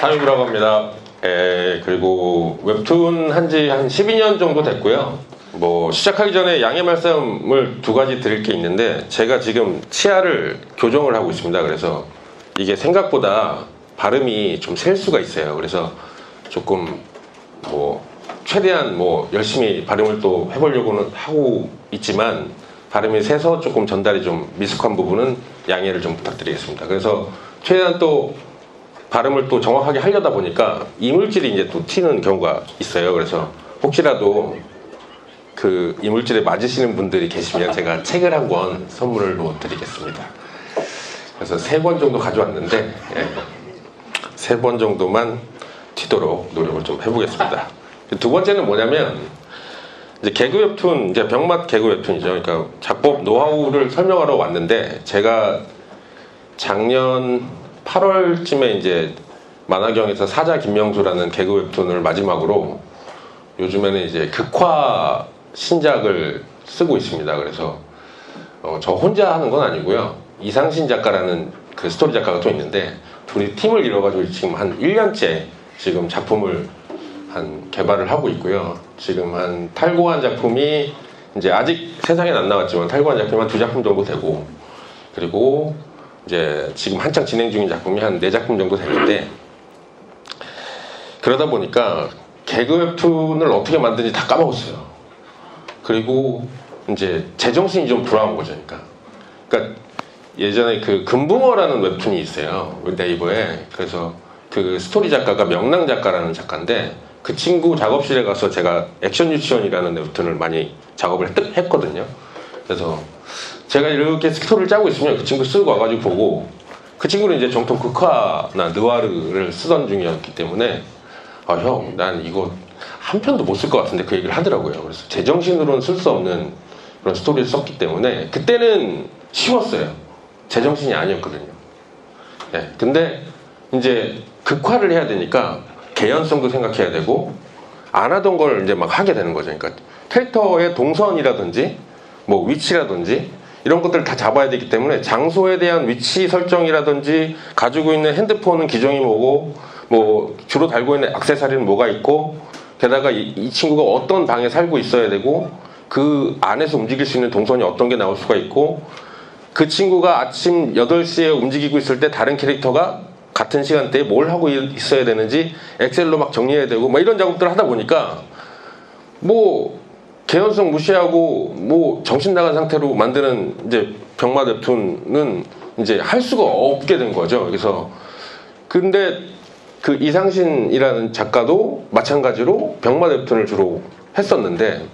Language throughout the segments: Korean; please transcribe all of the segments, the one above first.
타유브라고 합니다. 그리고 웹툰 한지 한 12년 정도 됐고요. 뭐 시작하기 전에 양해 말씀을 두 가지 드릴 게 있는데, 제가 지금 치아를 교정을 하고 있습니다. 그래서 이게 생각보다 발음이 좀 셀 수가 있어요. 그래서 조금 뭐 최대한 뭐 열심히 발음을 또 해보려고는 하고 있지만, 발음이 세서 조금 전달이 좀 미숙한 부분은 양해를 좀 부탁드리겠습니다. 그래서 최대한 또 발음을 또 정확하게 하려다 보니까 이물질이 이제 또 튀는 경우가 있어요. 그래서 혹시라도 그 이물질에 맞으시는 분들이 계시면 제가 책을 한 권 선물로 드리겠습니다. 그래서 3권 정도 가져왔는데 3번 정도만 튀도록 노력을 좀 해보겠습니다. 두 번째는 뭐냐면, 이제 개그 웹툰, 이제 병맛 개그 웹툰이죠. 그러니까 작법 노하우를 설명하러 왔는데, 제가 작년 8월쯤에 이제 만화경에서 사자 김명수라는 개그 웹툰을 마지막으로 요즘에는 이제 극화 신작을 쓰고 있습니다. 그래서 저 혼자 하는 건 아니고요. 이상신 작가라는 그 스토리 작가가 또 있는데, 둘이 팀을 이뤄가지고 지금 한 1년째 지금 작품을 개발을 하고 있고요. 지금 한 탈고한 작품이 이제 아직 세상엔 안 나왔지만 탈고한 작품이 한 2작품 정도 되고, 그리고 이제 지금 한창 진행 중인 작품이 한 4작품 정도 되는데, 그러다 보니까 개그 웹툰을 어떻게 만드는지 다 까먹었어요. 그리고 이제 제정신이 좀 돌아온 거죠. 그러니까 예전에 그 금붕어라는 웹툰이 있어요, 네이버에. 그래서 그 스토리 작가가 명랑 작가라는 작가인데, 그 친구 작업실에 가서 제가 액션 유치원이라는 웹툰을 많이 작업을 했거든요. 그래서 제가 이렇게 스토리를 짜고 있으면 그 친구 쓰고 와가지고 보고, 그 친구는 이제 정통 극화나 느와르를 쓰던 중이었기 때문에, 아, 형, 난 이거 한 편도 못 쓸 것 같은데, 그 얘기를 하더라고요. 그래서 제정신으로는 쓸 수 없는 그런 스토리를 썼기 때문에 그때는 쉬웠어요. 제정신이 아니었거든요. 네, 근데 이제 극화를 해야 되니까 개연성도 생각해야 되고, 안 하던 걸 이제 막 하게 되는 거죠. 그러니까 캐릭터의 동선이라든지 뭐 위치라든지 이런 것들을 다 잡아야 되기 때문에, 장소에 대한 위치 설정이라든지, 가지고 있는 핸드폰은 기종이 뭐고, 뭐 주로 달고 있는 액세서리는 뭐가 있고, 게다가 이 친구가 어떤 방에 살고 있어야 되고, 그 안에서 움직일 수 있는 동선이 어떤 게 나올 수가 있고, 그 친구가 아침 8시에 움직이고 있을 때 다른 캐릭터가 같은 시간대에 뭘 하고 있어야 되는지 엑셀로 막 정리해야 되고, 뭐 이런 작업들을 하다 보니까 뭐 개연성 무시하고 뭐 정신 나간 상태로 만드는 이제 병맛 웹툰은 이제 할 수가 없게 된 거죠. 그래서 근데 그 이상신이라는 작가도 마찬가지로 병맛 웹툰을 주로 했었는데,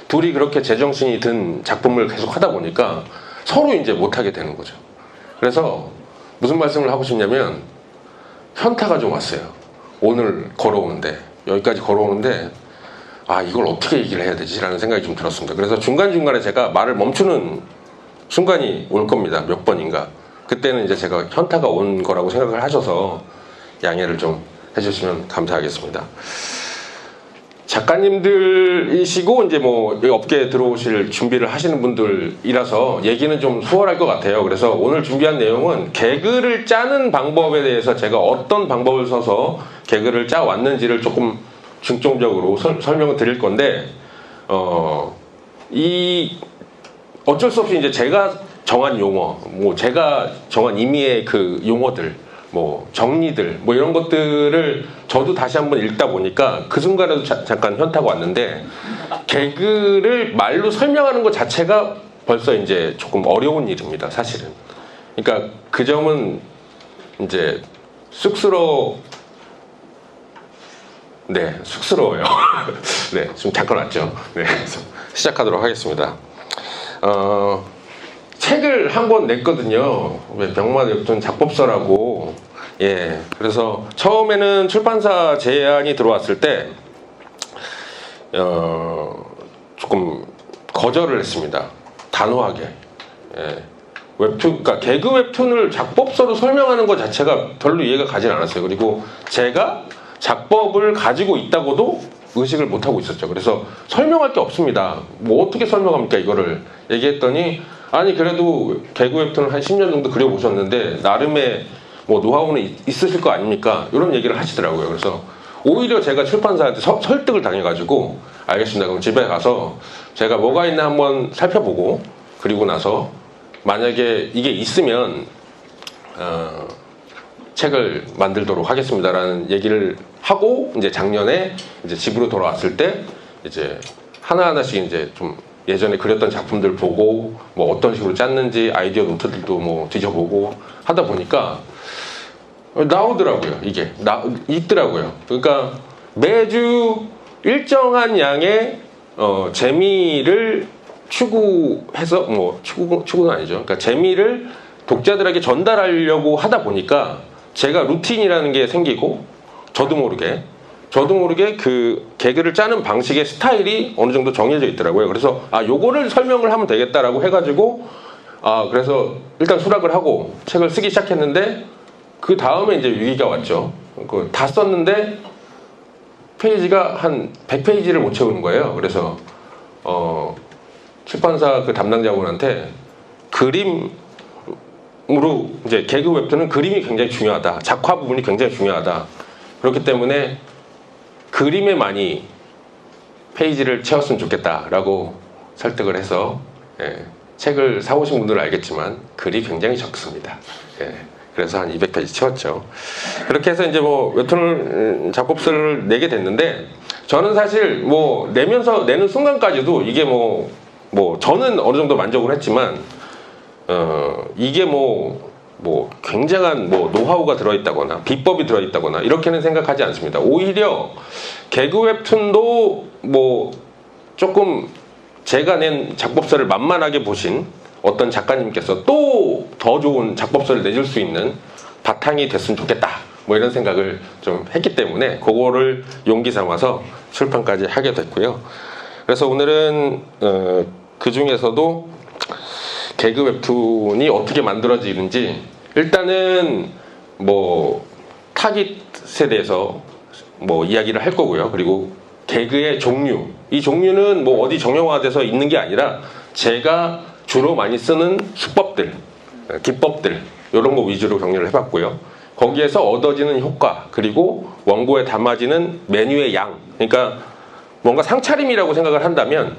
둘이 그렇게 제정신이 든 작품을 계속 하다 보니까 서로 이제 못하게 되는 거죠. 그래서 무슨 말씀을 하고 싶냐면, 현타가 좀 왔어요. 오늘 걸어오는데, 여기까지 걸어오는데, 아, 이걸 어떻게 얘기를 해야 되지? 라는 생각이 좀 들었습니다. 그래서 중간중간에 제가 말을 멈추는 순간이 올 겁니다. 몇 번인가. 그때는 이제 제가 현타가 온 거라고 생각을 하셔서 양해를 좀 해주시면 감사하겠습니다. 작가님들이시고 이제 뭐 이 업계에 들어오실 준비를 하시는 분들이라서 얘기는 좀 수월할 것 같아요. 그래서 오늘 준비한 내용은 개그를 짜는 방법에 대해서 제가 어떤 방법을 써서 개그를 짜 왔는지를 조금 중점적으로 설명을 드릴 건데, 이 어쩔 수 없이 이제 제가 정한 용어, 뭐 제가 정한 의미의 그 용어들, 뭐 정리들, 뭐 이런 것들을 저도 다시 한번 읽다 보니까 그 순간에도 잠깐 현타가 왔는데, 개그를 말로 설명하는 것 자체가 벌써 이제 조금 어려운 일입니다, 사실은. 그러니까 그 점은 이제 쑥스러워요. 네, 좀 잠깐 왔죠. 네, 그래서 시작하도록 하겠습니다. 책을 한 권 냈거든요. 병맛 웹툰 작법서라고. 예, 그래서 처음에는 출판사 제안이 들어왔을 때 조금 거절을 했습니다. 단호하게. 예. 그러니까 개그 웹툰을 작법서로 설명하는 것 자체가 별로 이해가 가진 않았어요. 그리고 제가 작법을 가지고 있다고도 의식을 못하고 있었죠. 그래서 설명할 게 없습니다. 뭐 어떻게 설명합니까, 이거를. 얘기했더니, 아니 그래도 개그 웹툰을 한 10년 정도 그려보셨는데 나름의 뭐 노하우는 있으실 거 아닙니까? 이런 얘기를 하시더라고요. 그래서 오히려 제가 출판사한테 설득을 당해가지고 알겠습니다. 그럼 집에 가서 제가 뭐가 있나 한번 살펴보고 그리고 나서 만약에 이게 있으면 책을 만들도록 하겠습니다라는 얘기를 하고 이제 작년에 이제 집으로 돌아왔을 때 이제 하나하나씩 이제 좀 예전에 그렸던 작품들 보고 뭐 어떤 식으로 짰는지 아이디어 노트들도 뭐 뒤져보고 하다 보니까 나오더라고요. 이게 있더라고요. 그러니까 매주 일정한 양의 재미를 추구해서 뭐 추구는 아니죠. 그러니까 재미를 독자들에게 전달하려고 하다 보니까 제가 루틴이라는 게 생기고 저도 모르게 그 개그를 짜는 방식의 스타일이 어느 정도 정해져 있더라고요. 그래서 요거를 설명을 하면 되겠다라고 해가지고 그래서 일단 수락을 하고 책을 쓰기 시작했는데 그 다음에 이제 위기가 왔죠. 다 썼는데 페이지가 한 100페이지를 못 채우는 거예요. 그래서 출판사 그 담당자분한테 그림으로 이제 개그 웹툰은 그림이 굉장히 중요하다. 작화 부분이 굉장히 중요하다. 그렇기 때문에 그림에 많이 페이지를 채웠으면 좋겠다라고 설득을 해서 책을 사오신 분들은 알겠지만 글이 굉장히 적습니다. 그래서 한 200페이지 채웠죠. 그렇게 해서 이제 뭐 웹툰을 작업서를 내게 됐는데 저는 사실 뭐 내는 순간까지도 이게 뭐 저는 어느 정도 만족을 했지만 이게 뭐 굉장한 노하우가 들어있다거나 비법이 들어있다거나 이렇게는 생각하지 않습니다. 오히려 개그 웹툰도 조금 제가 낸 작법서를 만만하게 보신 어떤 작가님께서 또 더 좋은 작법서를 내줄 수 있는 바탕이 됐으면 좋겠다 이런 생각을 좀 했기 때문에 그거를 용기 삼아서 출판까지 하게 됐고요. 그래서 오늘은 그 중에서도 개그 웹툰이 어떻게 만들어지는지 일단은 타깃에 대해서 이야기를 할 거고요. 그리고 개그의 종류, 이 종류는 어디 정형화돼서 있는 게 아니라 제가 주로 많이 쓰는 수법들, 기법들 이런 거 위주로 정리를 해봤고요. 거기에서 얻어지는 효과, 그리고 원고에 담아지는 메뉴의 양, 그러니까 뭔가 상차림이라고 생각을 한다면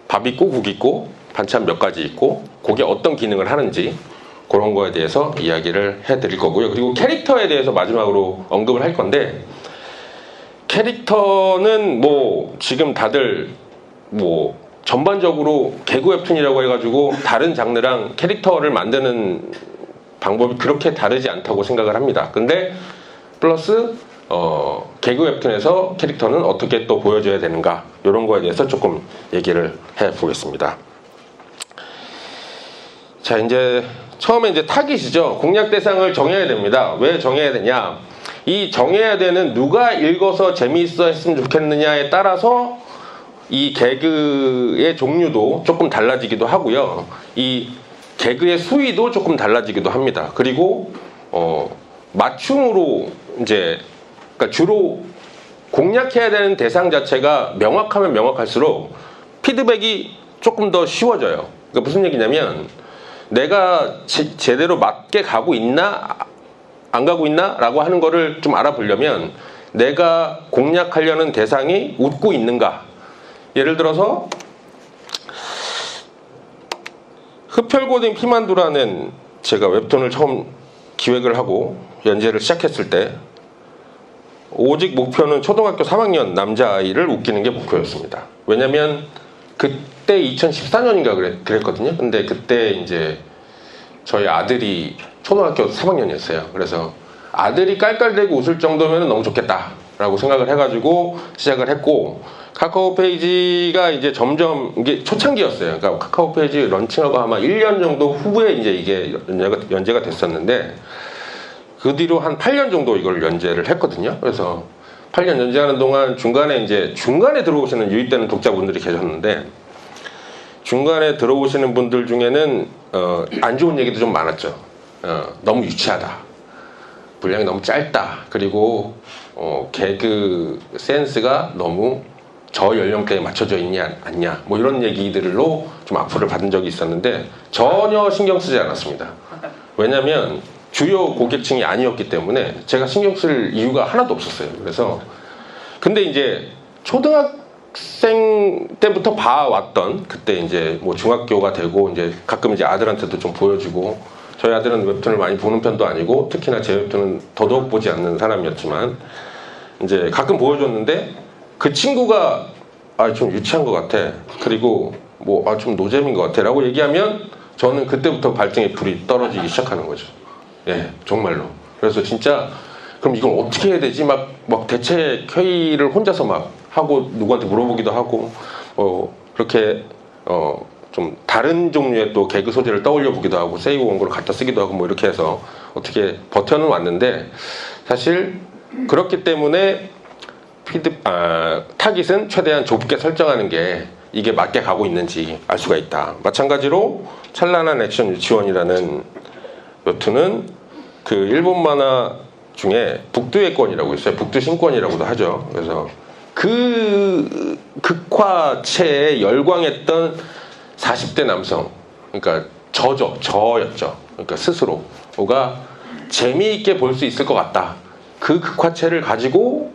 밥 있고 국 있고 반찬 몇 가지 있고 그게 어떤 기능을 하는지 그런 거에 대해서 이야기를 해드릴 거고요. 그리고 캐릭터에 대해서 마지막으로 언급을 할 건데, 캐릭터는 지금 다들 전반적으로 개그 웹툰이라고 해가지고 다른 장르랑 캐릭터를 만드는 방법이 그렇게 다르지 않다고 생각을 합니다. 근데 플러스 개그 웹툰에서 캐릭터는 어떻게 또 보여줘야 되는가 이런 거에 대해서 조금 얘기를 해보겠습니다. 자, 이제 처음에 이제 타깃이죠. 공략 대상을 정해야 됩니다. 왜 정해야 되냐? 이 정해야 되는 누가 읽어서 재미있어 했으면 좋겠느냐에 따라서 이 개그의 종류도 조금 달라지기도 하고요. 이 개그의 수위도 조금 달라지기도 합니다. 그리고 맞춤으로 이제 그러니까 주로 공략해야 되는 대상 자체가 명확하면 명확할수록 피드백이 조금 더 쉬워져요. 그러니까 무슨 얘기냐면 내가 제대로 맞게 가고 있나 안 가고 있나 라고 하는 거를 좀 알아보려면 내가 공략하려는 대상이 웃고 있는가. 예를 들어서 흡혈고딩 피만두라는 제가 웹툰을 처음 기획을 하고 연재를 시작했을 때 오직 목표는 초등학교 3학년 남자아이를 웃기는 게 목표였습니다. 왜냐면 그때 2014년인가 그랬거든요. 근데 그때 이제 저희 아들이 초등학교 3학년이었어요. 그래서 아들이 깔깔대고 웃을 정도면 너무 좋겠다 라고 생각을 해가지고 시작을 했고, 카카오 페이지가 이제 점점 이게 초창기였어요. 그러니까 카카오 페이지 런칭하고 아마 1년 정도 후에 이제 이게 연재가 됐었는데, 그 뒤로 한 8년 정도 이걸 연재를 했거든요. 그래서 8년 연재하는 동안 중간에 들어오시는 유입되는 독자분들이 계셨는데, 중간에 들어오시는 분들 중에는 안 좋은 얘기도 좀 많았죠. 너무 유치하다, 분량이 너무 짧다, 그리고 개그 센스가 너무 저 연령대에 맞춰져 있냐 않냐 이런 얘기들로 좀 악플을 받은 적이 있었는데 전혀 신경 쓰지 않았습니다. 왜냐면 주요 고객층이 아니었기 때문에 제가 신경 쓸 이유가 하나도 없었어요. 그래서 근데 이제 초등학생 때부터 봐왔던, 그때 이제 뭐 중학교가 되고 이제 가끔 이제 아들한테도 좀 보여주고, 저희 아들은 웹툰을 많이 보는 편도 아니고 특히나 제 웹툰은 더더욱 보지 않는 사람이었지만 이제 가끔 보여줬는데 그 친구가 좀 유치한 것 같아, 그리고 뭐 좀 노잼인 것 같아 라고 얘기하면 저는 그때부터 발등에 불이 떨어지기 시작하는 거죠. 예, 정말로. 그래서 진짜 그럼 이걸 어떻게 해야 되지? 막 대책 회의를 혼자서 막 하고 누구한테 물어보기도 하고 그렇게 좀 다른 종류의 또 개그 소재를 떠올려 보기도 하고 세이브 원고를 갖다 쓰기도 하고 뭐 이렇게 해서 어떻게 버텨는 왔는데, 사실 그렇기 때문에 타깃은 최대한 좁게 설정하는 게 이게 맞게 가고 있는지 알 수가 있다. 마찬가지로 찬란한 액션 유치원이라는 웹툰은 그 일본 만화 중에 북두의 권이라고 있어요. 북두신권이라고도 하죠. 그래서 그 극화체에 열광했던 40대 남성, 그러니까 저였죠. 그러니까 스스로가 재미있게 볼 수 있을 것 같다. 그 극화체를 가지고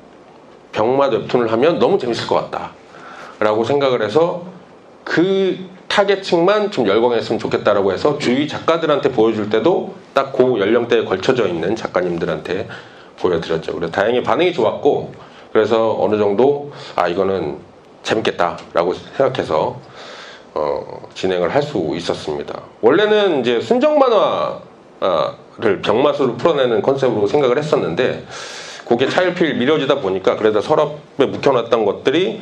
병맛 웹툰을 하면 너무 재밌을 것 같다 라고 생각을 해서 그 타겟층만 좀 열광했으면 좋겠다라고 해서 주위 작가들한테 보여줄 때도 딱 그 연령대에 걸쳐져 있는 작가님들한테 보여드렸죠. 그래서 다행히 반응이 좋았고, 그래서 어느 정도 이거는 재밌겠다라고 생각해서 진행을 할 수 있었습니다. 원래는 이제 순정 만화를 병맛으로 풀어내는 컨셉으로 생각을 했었는데 그게 차일피일 미뤄지다 보니까 그래도 서랍에 묵혀놨던 것들이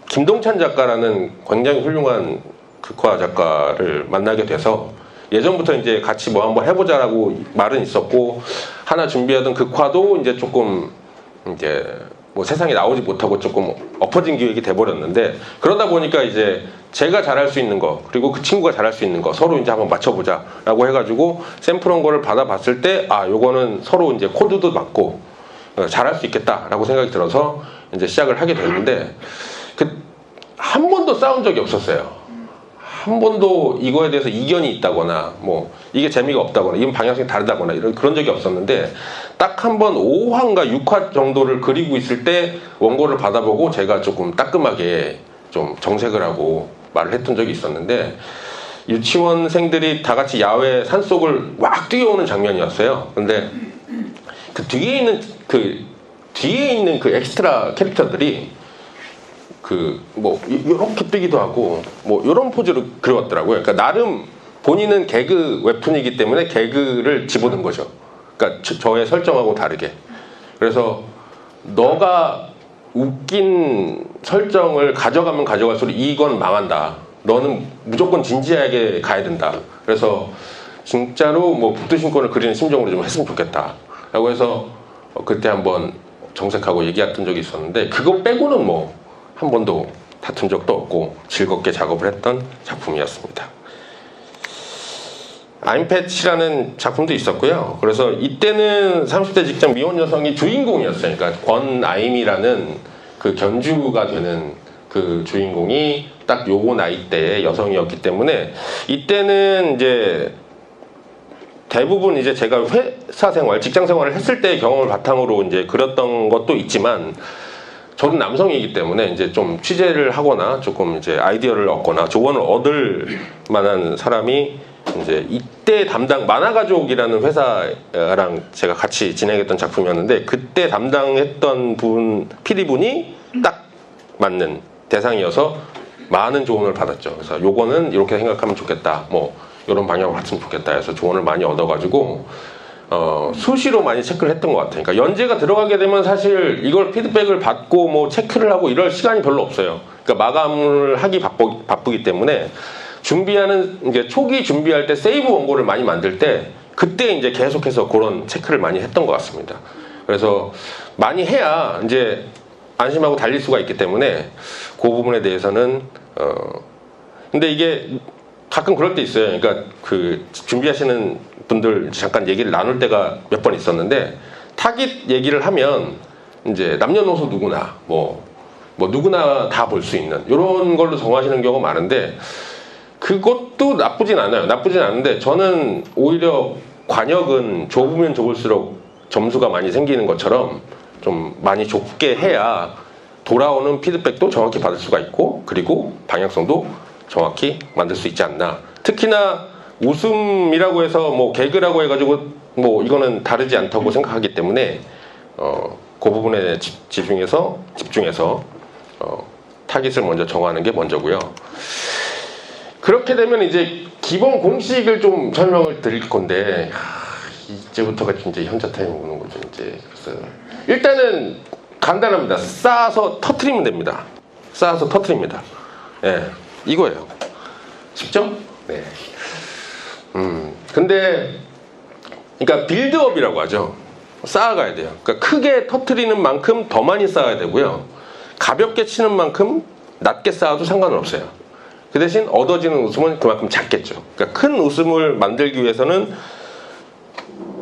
김동찬 작가라는 굉장히 훌륭한 극화 작가를 만나게 돼서 예전부터 이제 같이 뭐 한번 해보자라고 말은 있었고, 하나 준비하던 극화도 이제 조금 이제 뭐 세상에 나오지 못하고 조금 엎어진 기획이 돼버렸는데, 그러다 보니까 이제 제가 잘할 수 있는 거 그리고 그 친구가 잘할 수 있는 거 서로 이제 한번 맞춰보자 라고 해가지고 샘플한 거를 받아봤을 때 요거는 서로 이제 코드도 맞고 잘할 수 있겠다 라고 생각이 들어서 이제 시작을 하게 됐는데, 한 번도 싸운 적이 없었어요. 한 번도 이거에 대해서 이견이 있다거나 뭐 이게 재미가 없다거나 이건 방향성이 다르다거나 그런 적이 없었는데, 딱 한 번 5화인가 6화 정도를 그리고 있을 때 원고를 받아보고 제가 조금 따끔하게 좀 정색을 하고 말을 했던 적이 있었는데, 유치원생들이 다 같이 야외 산속을 막 뛰어오는 장면이었어요. 근데 그 뒤에 있는 그 엑스트라 캐릭터들이 뭐 이렇게 뛰기도 하고 뭐 이런 포즈로 그려왔더라고요. 그러니까 나름 본인은 개그 웹툰이기 때문에 개그를 집어넣은 거죠. 그러니까 저의 설정하고 다르게. 그래서 너가 웃긴 설정을 가져가면 가져갈수록 이건 망한다. 너는 무조건 진지하게 가야 된다. 그래서 진짜로 뭐 북두신권을 그리는 심정으로 좀 했으면 좋겠다 라고 해서 그때 한번 정색하고 얘기했던 적이 있었는데, 그거 빼고는 뭐 한 번도 다툰 적도 없고 즐겁게 작업을 했던 작품이었습니다. 아임펫이라는 작품도 있었고요. 그래서 이때는 30대 직장 미혼 여성이 주인공이었어요. 그러니까 권아임이라는 그 견주가 되는 그 주인공이 딱 요거 나이대의 여성이었기 때문에 이때는 이제 대부분 이제 제가 회사 생활, 직장 생활을 했을 때의 경험을 바탕으로 이제 그렸던 것도 있지만, 저는 남성이기 때문에 이제 좀 취재를 하거나 조금 이제 아이디어를 얻거나 조언을 얻을 만한 사람이 이제 이때 담당 만화가족이라는 회사랑 제가 같이 진행했던 작품이었는데, 그때 담당했던 PD분이 딱 맞는 대상이어서 많은 조언을 받았죠. 그래서 요거는 이렇게 생각하면 좋겠다, 뭐 이런 방향으로 갔으면 좋겠다 해서 조언을 많이 얻어가지고 수시로 많이 체크를 했던 것 같아요. 그러니까 연재가 들어가게 되면 사실 이걸 피드백을 받고 뭐 체크를 하고 이럴 시간이 별로 없어요. 그러니까 마감을 하기 바쁘기 때문에 준비하는 이제 초기 준비할 때 세이브 원고를 많이 만들 때 그때 이제 계속해서 그런 체크를 많이 했던 것 같습니다. 그래서 많이 해야 이제 안심하고 달릴 수가 있기 때문에 그 부분에 대해서는 근데 이게 가끔 그럴 때 있어요. 그러니까 그 준비하시는 분들 잠깐 얘기를 나눌 때가 몇 번 있었는데, 타깃 얘기를 하면 이제 남녀노소 누구나 뭐 누구나 다 볼 수 있는 이런 걸로 정하시는 경우가 많은데, 그것도 나쁘진 않아요. 나쁘진 않은데 저는 오히려 관역은 좁으면 좁을수록 점수가 많이 생기는 것처럼 좀 많이 좁게 해야 돌아오는 피드백도 정확히 받을 수가 있고 그리고 방향성도 정확히 만들 수 있지 않나. 특히나 웃음이라고 해서 뭐 개그라고 해가지고 뭐 이거는 다르지 않다고 생각하기 때문에 그 부분에 집중해서 타깃을 먼저 정하는 게 먼저고요. 그렇게 되면 이제 기본 공식을 좀 설명을 드릴 건데 이제부터가 진짜 현자 타임 오는 거죠. 이제 그래서 일단은 간단합니다. 쌓아서 터트리면 됩니다. 쌓아서 터트립니다. 예, 이거예요. 쉽죠? 네. 근데 그러니까 빌드업이라고 하죠. 쌓아가야 돼요. 그러니까 크게 터트리는 만큼 더 많이 쌓아야 되고요. 가볍게 치는 만큼 낮게 쌓아도 상관은 없어요. 그 대신 얻어지는 웃음은 그만큼 작겠죠. 그러니까 큰 웃음을 만들기 위해서는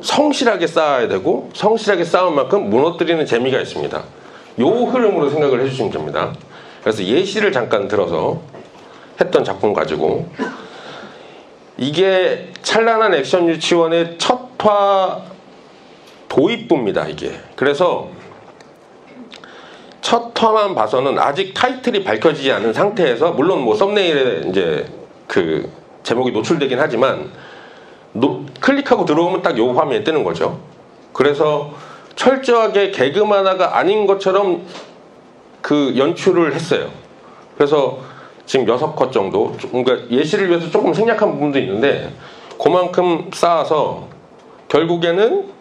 성실하게 쌓아야 되고 성실하게 쌓은 만큼 무너뜨리는 재미가 있습니다. 요 흐름으로 생각을 해주시면 됩니다. 그래서 예시를 잠깐 들어서 했던 작품 가지고 이게 찬란한 액션 유치원의 첫화 도입부입니다. 이게 그래서 첫 화만 봐서는 아직 타이틀이 밝혀지지 않은 상태에서 물론 뭐 썸네일에 이제 그 제목이 노출되긴 하지만 클릭하고 들어오면 딱 요 화면에 뜨는 거죠. 그래서 철저하게 개그 만화가 아닌 것처럼 그 연출을 했어요. 그래서 지금 6컷 정도, 그러니까 예시를 위해서 조금 생략한 부분도 있는데 그만큼 쌓아서 결국에는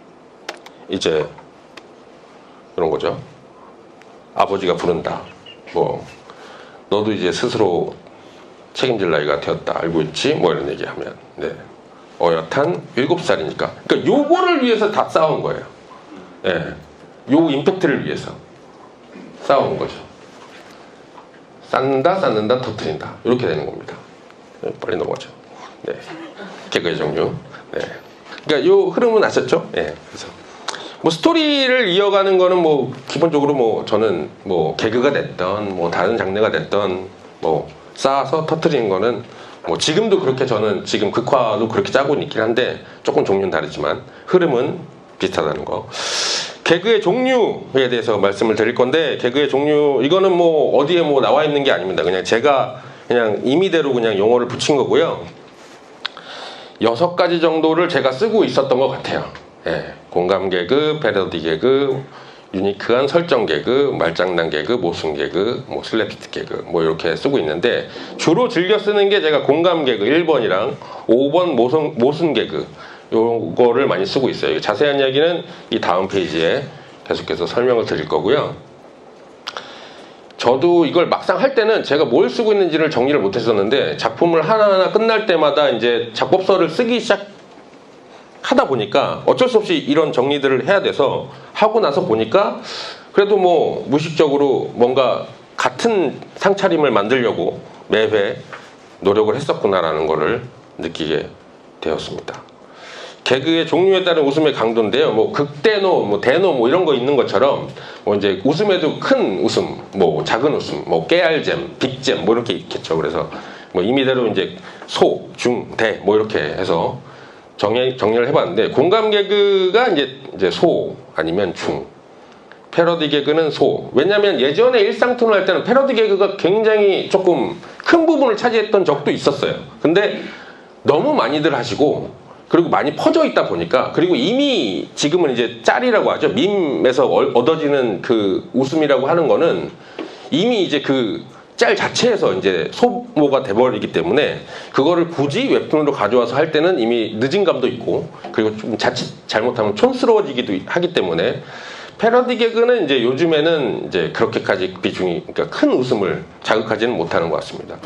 이제 이런 거죠. 아버지가 부른다. 뭐 너도 이제 스스로 책임질 나이가 되었다. 알고 있지? 뭐 이런 얘기하면 네. 어엿한 7살이니까. 그러니까 요거를 위해서 다 쌓은 거예요. 예. 요 임팩트를 위해서 쌓은 거죠. 쌓는다, 터뜨린다. 이렇게 되는 겁니다. 네, 빨리 넘어가죠. 네. 개그의 종류. 네. 그러니까 요 흐름은 아셨죠? 예. 그래서 뭐 스토리를 이어가는 거는 뭐 기본적으로 뭐 저는 뭐 개그가 됐던 뭐 다른 장르가 됐던 뭐 쌓아서 터뜨리는 거는 뭐 지금도 그렇게 저는 지금 극화도 그렇게 짜고 있긴 한데 조금 종류는 다르지만 흐름은 비슷하다는 거. 개그의 종류에 대해서 말씀을 드릴 건데 개그의 종류 이거는 뭐 어디에 뭐 나와 있는 게 아닙니다. 그냥 제가 그냥 임의대로 그냥 용어를 붙인 거고요. 6가지 정도를 제가 쓰고 있었던 것 같아요. 예, 공감 개그, 패러디 개그, 유니크한 설정 개그, 말장난 개그, 모순 개그, 뭐 슬래피트 개그 뭐 이렇게 쓰고 있는데 주로 즐겨 쓰는 게 제가 공감 개그 1번이랑 5번 모순 개그 요거를 많이 쓰고 있어요. 자세한 이야기는 이 다음 페이지에 계속해서 설명을 드릴 거고요. 저도 이걸 막상 할 때는 제가 뭘 쓰고 있는지를 정리를 못 했었는데 작품을 하나하나 끝날 때마다 이제 작법서를 쓰기 하다 보니까 어쩔 수 없이 이런 정리들을 해야 돼서 하고 나서 보니까 그래도 뭐 무의식적으로 뭔가 같은 상차림을 만들려고 매회 노력을 했었구나라는 거를 느끼게 되었습니다. 개그의 종류에 따른 웃음의 강도인데요. 뭐 극대노, 뭐 대노, 뭐 이런 거 있는 것처럼 뭐 이제 웃음에도 큰 웃음, 뭐 작은 웃음, 뭐 깨알잼, 빅잼 뭐 이렇게 있겠죠. 그래서 뭐 임의대로 이제 소, 중, 대 뭐 이렇게 해서 정리를 해봤는데 공감 개그가 이제 소 아니면 중, 패러디 개그는 소. 왜냐하면 예전에 일상토론 할 때는 패러디 개그가 굉장히 조금 큰 부분을 차지했던 적도 있었어요. 근데 너무 많이들 하시고 그리고 많이 퍼져 있다 보니까 그리고 이미 지금은 이제 짤이라고 하죠. 밈에서 얻어지는 그 웃음이라고 하는 거는 이미 이제 그 짤 자체에서 이제 소모가 돼버리기 때문에 그거를 굳이 웹툰으로 가져와서 할 때는 이미 늦은 감도 있고 그리고 좀 자칫 잘못하면 촌스러워지기도 하기 때문에 패러디 개그는 이제 요즘에는 이제 그렇게까지 비중이 그러니까 큰 웃음을 자극하지는 못하는 것 같습니다.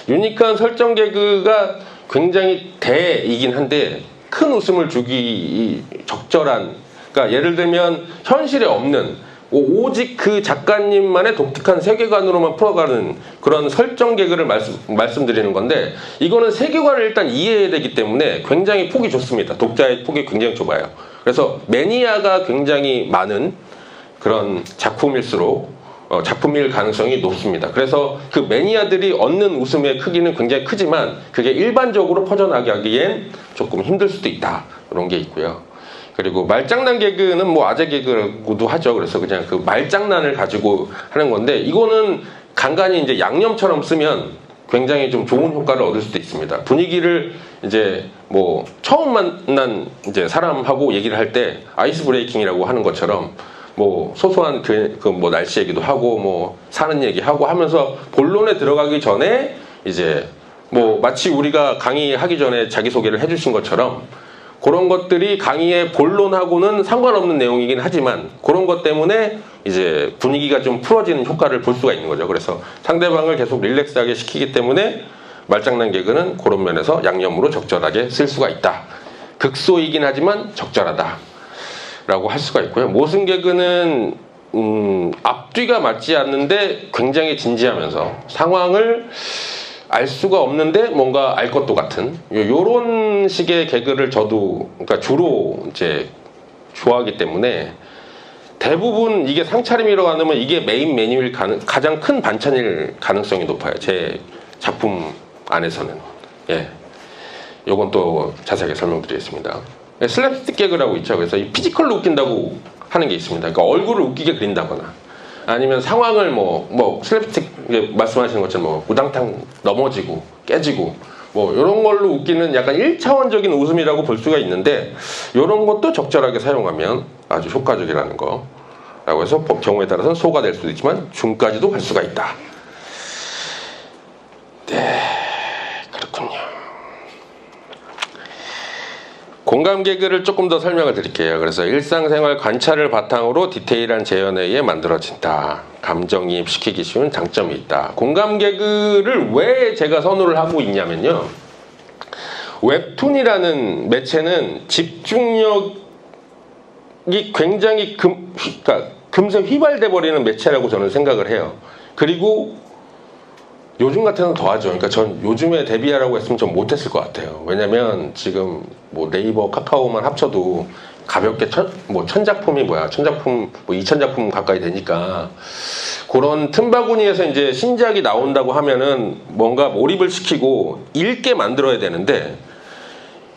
유니크한 설정 개그가 굉장히 대이긴 한데 큰 웃음을 주기 적절한 그러니까 예를 들면 현실에 없는 오직 그 작가님만의 독특한 세계관으로만 풀어가는 그런 설정 개그를 말씀드리는 건데 이거는 세계관을 일단 이해해야 되기 때문에 굉장히 폭이 좁습니다. 독자의 폭이 굉장히 좁아요. 그래서 매니아가 굉장히 많은 그런 작품일수록 작품일 가능성이 높습니다. 그래서 그 매니아들이 얻는 웃음의 크기는 굉장히 크지만 그게 일반적으로 퍼져나가기엔 조금 힘들 수도 있다. 이런 게 있고요. 그리고 말장난 개그는 뭐 아재 개그라고도 하죠. 그래서 그냥 그 말장난을 가지고 하는 건데, 이거는 간간히 이제 양념처럼 쓰면 굉장히 좀 좋은 효과를 얻을 수도 있습니다. 분위기를 이제 뭐 처음 만난 이제 사람하고 얘기를 할 때 아이스 브레이킹이라고 하는 것처럼 뭐 소소한 그 뭐 날씨 얘기도 하고 뭐 사는 얘기하고 하면서 본론에 들어가기 전에 이제 뭐 마치 우리가 강의하기 전에 자기소개를 해주신 것처럼 그런 것들이 강의의 본론하고는 상관없는 내용이긴 하지만 그런 것 때문에 이제 분위기가 좀 풀어지는 효과를 볼 수가 있는 거죠. 그래서 상대방을 계속 릴렉스하게 시키기 때문에 말장난 개그는 그런 면에서 양념으로 적절하게 쓸 수가 있다. 극소이긴 하지만 적절하다 라고 할 수가 있고요. 모순 개그는 앞뒤가 맞지 않는데 굉장히 진지하면서 상황을 알 수가 없는데 뭔가 알 것도 같은 요런 식의 개그를 저도 그러니까 주로 이제 좋아하기 때문에 대부분 이게 상차림이라고 하면 이게 메인 메뉴일 가장 큰 반찬일 가능성이 높아요. 제 작품 안에서는. 예. 요건 또 자세하게 설명드리겠습니다. 슬랩스틱 개그라고 있죠. 그래서 이 피지컬로 웃긴다고 하는 게 있습니다. 그러니까 얼굴을 웃기게 그린다거나 아니면 상황을 뭐 슬랩스틱 말씀하시는 것처럼 뭐 우당탕 넘어지고 깨지고 뭐 이런 걸로 웃기는 약간 1차원적인 웃음이라고 볼 수가 있는데 이런 것도 적절하게 사용하면 아주 효과적이라는 거 라고 해서 경우에 따라서는 소가 될 수도 있지만 중까지도 갈 수가 있다. 네, 그렇군요. 공감 개그를 조금 더 설명을 드릴게요. 그래서 일상생활 관찰을 바탕으로 디테일한 재현에 의해 만들어진다. 감정이입 시키기 쉬운 장점이 있다. 공감 개그를 왜 제가 선호를 하고 있냐면요. 웹툰이라는 매체는 집중력이 굉장히 그러니까 금세 휘발돼 버리는 매체라고 저는 생각을 해요. 그리고 요즘 같아서는 더하죠. 그러니까 전 요즘에 데뷔하라고 했으면 좀 못했을 것 같아요. 왜냐면 지금 뭐 네이버, 카카오만 합쳐도 가볍게 천작품이 천작품 뭐 2000작품 가까이 되니까 그런 틈바구니에서 이제 신작이 나온다고 하면은 뭔가 몰입을 시키고 읽게 만들어야 되는데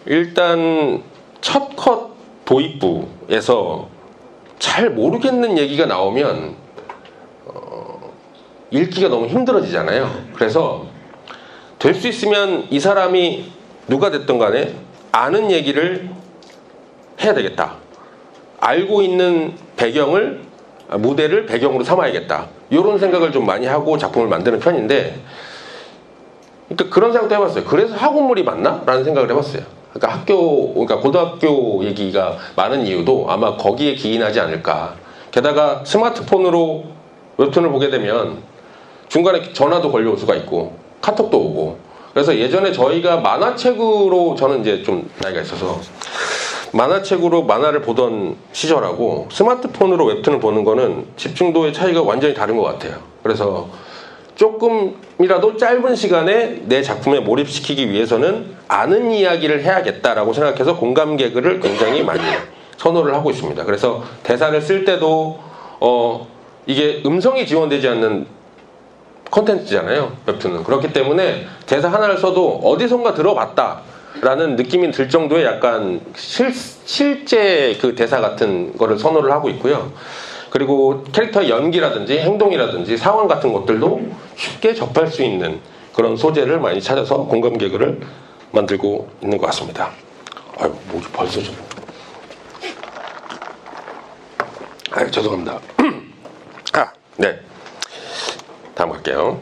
일단 첫 컷 도입부에서 잘 모르겠는 얘기가 나오면 읽기가 너무 힘들어지잖아요. 그래서 될 수 있으면 이 사람이 누가 됐든 간에 아는 얘기를 해야 되겠다. 알고 있는 배경을 무대를 배경으로 삼아야겠다. 이런 생각을 좀 많이 하고 작품을 만드는 편인데 그러니까 그런 생각도 해봤어요. 그래서 학원물이 맞나? 라는 생각을 해봤어요. 그러니까 고등학교 얘기가 많은 이유도 아마 거기에 기인하지 않을까. 게다가 스마트폰으로 웹툰을 보게 되면 중간에 전화도 걸려올 수가 있고 카톡도 오고 그래서 예전에 저희가 만화책으로 저는 이제 좀 나이가 있어서 만화책으로 만화를 보던 시절하고 스마트폰으로 웹툰을 보는 거는 집중도의 차이가 완전히 다른 것 같아요. 그래서 조금이라도 짧은 시간에 내 작품에 몰입시키기 위해서는 아는 이야기를 해야겠다라고 생각해서 공감 개그를 굉장히 많이 선호를 하고 있습니다. 그래서 대사를 쓸 때도 이게 음성이 지원되지 않는 콘텐츠잖아요. 웹툰은. 그렇기 때문에 대사 하나를 써도 어디선가 들어봤다 라는 느낌이 들 정도의 약간 실제 그 대사 같은 거를 선호를 하고 있고요. 그리고 캐릭터의 연기라든지 행동이라든지 상황 같은 것들도 쉽게 접할 수 있는 그런 소재를 많이 찾아서 공감 개그를 만들고 있는 것 같습니다. 아유, 뭐지 벌써 좀. 아유, 죄송합니다. 네. 다음 갈게요.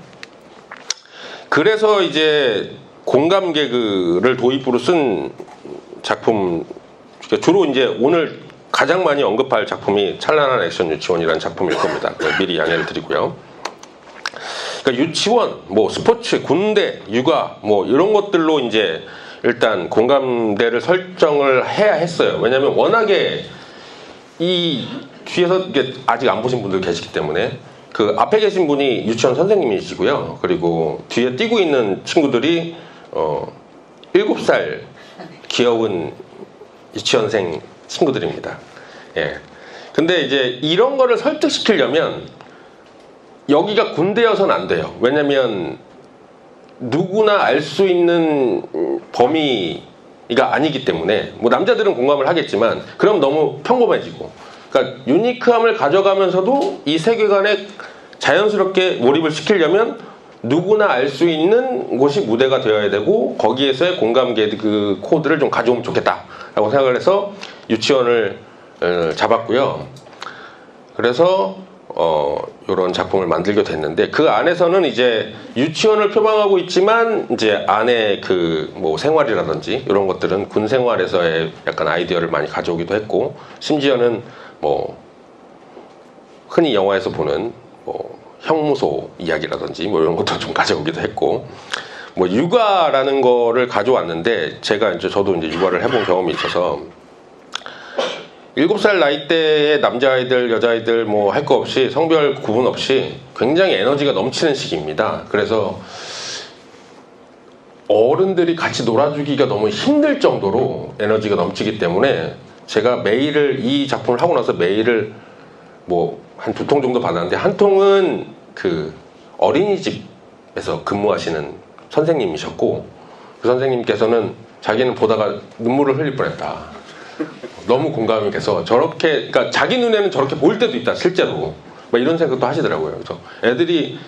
그래서 이제 공감 개그를 도입부로 쓴 작품, 주로 이제 오늘 가장 많이 언급할 작품이 찬란한 액션 유치원이라는 작품일 겁니다. 미리 양해를 드리고요. 그러니까 유치원, 뭐 스포츠, 군대, 육아, 뭐 이런 것들로 이제 일단 공감대를 설정을 해야 했어요. 왜냐하면 워낙에 이 뒤에서 이게 아직 안 보신 분들 계시기 때문에 그 앞에 계신 분이 유치원 선생님이시고요. 그리고 뒤에 뛰고 있는 친구들이 7살 귀여운 유치원생 친구들입니다. 예. 근데 이제 이런 거를 설득시키려면 여기가 군대여서는 안 돼요. 왜냐면 누구나 알 수 있는 범위 아니기 때문에 뭐 남자들은 공감을 하겠지만 그럼 너무 평범해지고, 그러니까 유니크함을 가져가면서도 이 세계관에 자연스럽게 몰입을 시키려면 누구나 알 수 있는 곳이 무대가 되어야 되고 거기에서의 공감 그 코드를 좀 가져오면 좋겠다라고 생각을 해서 유치원을 잡았고요. 그래서 이런 작품을 만들게 됐는데, 그 안에서는 이제 유치원을 표방하고 있지만 이제 안에 그 뭐 생활이라든지 이런 것들은 군 생활에서의 약간 아이디어를 많이 가져오기도 했고, 심지어는 뭐 흔히 영화에서 보는 뭐 형무소 이야기라든지 뭐 이런 것도 좀 가져오기도 했고, 뭐 육아라는 거를 가져왔는데, 저도 이제 육아를 해본 경험이 있어서 7살 나이대의 남자아이들, 여자아이들 뭐 할 거 없이 성별 구분 없이 굉장히 에너지가 넘치는 시기입니다. 그래서 어른들이 같이 놀아주기가 너무 힘들 정도로 에너지가 넘치기 때문에 제가 메일을, 이 작품을 하고 나서 메일을 뭐 한 2통 정도 받았는데, 한 통은 그 어린이집에서 근무하시는 선생님이셨고, 그 선생님께서는 자기는 보다가 눈물을 흘릴 뻔했다, 너무 공감이 돼서 저렇게, 그러니까 자기 눈에는 저렇게 보일 때도 있다 실제로, 막 이런 생각도 하시더라고요. 그래서 애들이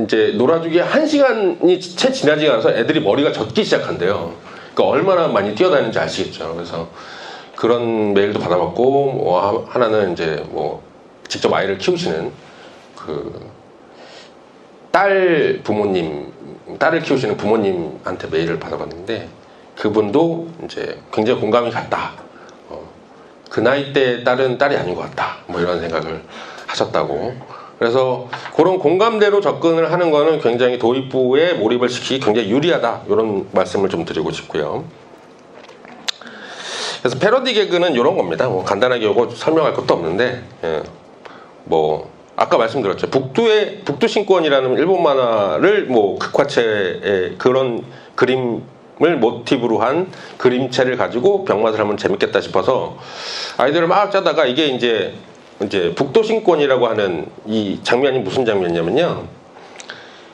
이제 놀아주기 1시간이 채 지나지 않아서 애들이 머리가 젖기 시작한대요. 그러니까 얼마나 많이 뛰어다니는지 아시겠죠. 그래서 그런 메일도 받아봤고, 뭐 하나는 이제 뭐 직접 아이를 키우시는 그 딸을 키우시는 부모님한테 메일을 받아봤는데, 그분도 이제 굉장히 공감이 갔다. 그 나이 때 딸은 딸이 아닌 것 같다, 뭐 이런 생각을 하셨다고. 그래서 그런 공감대로 접근을 하는 거는 굉장히 도입부에 몰입을 시키기 굉장히 유리하다, 이런 말씀을 좀 드리고 싶고요. 그래서 패러디 개그는 이런 겁니다. 뭐 간단하게 이거 설명할 것도 없는데, 뭐 아까 말씀드렸죠. 북두 신권이라는 일본 만화를 뭐 극화체의 그런 그림을 모티브로 한 그림체를 가지고 병맛을 하면 재밌겠다 싶어서 아이디어를 막 짜다가, 이게 이제 북도 신권이라고 하는 이 장면이 무슨 장면이냐면요,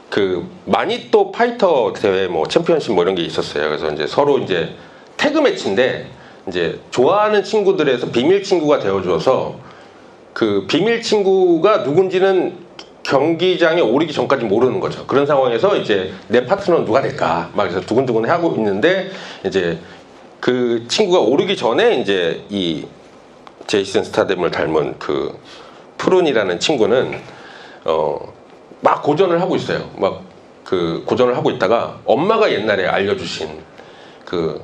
그 마니또 파이터 대회 뭐 챔피언십 뭐 이런 게 있었어요. 그래서 이제 서로 이제 태그 매치인데, 이제 좋아하는 친구들에서 비밀 친구가 되어줘서 그 비밀 친구가 누군지는 경기장에 오르기 전까지 모르는 거죠. 그런 상황에서 이제 내 파트너는 누가 될까 막 그래서 두근두근 하고 있는데, 이제 그 친구가 오르기 전에 이제 이 제이슨 스타뎀을 닮은 그 푸른이라는 친구는 막 고전을 하고 있어요. 막 그 고전을 하고 있다가 엄마가 옛날에 알려주신 그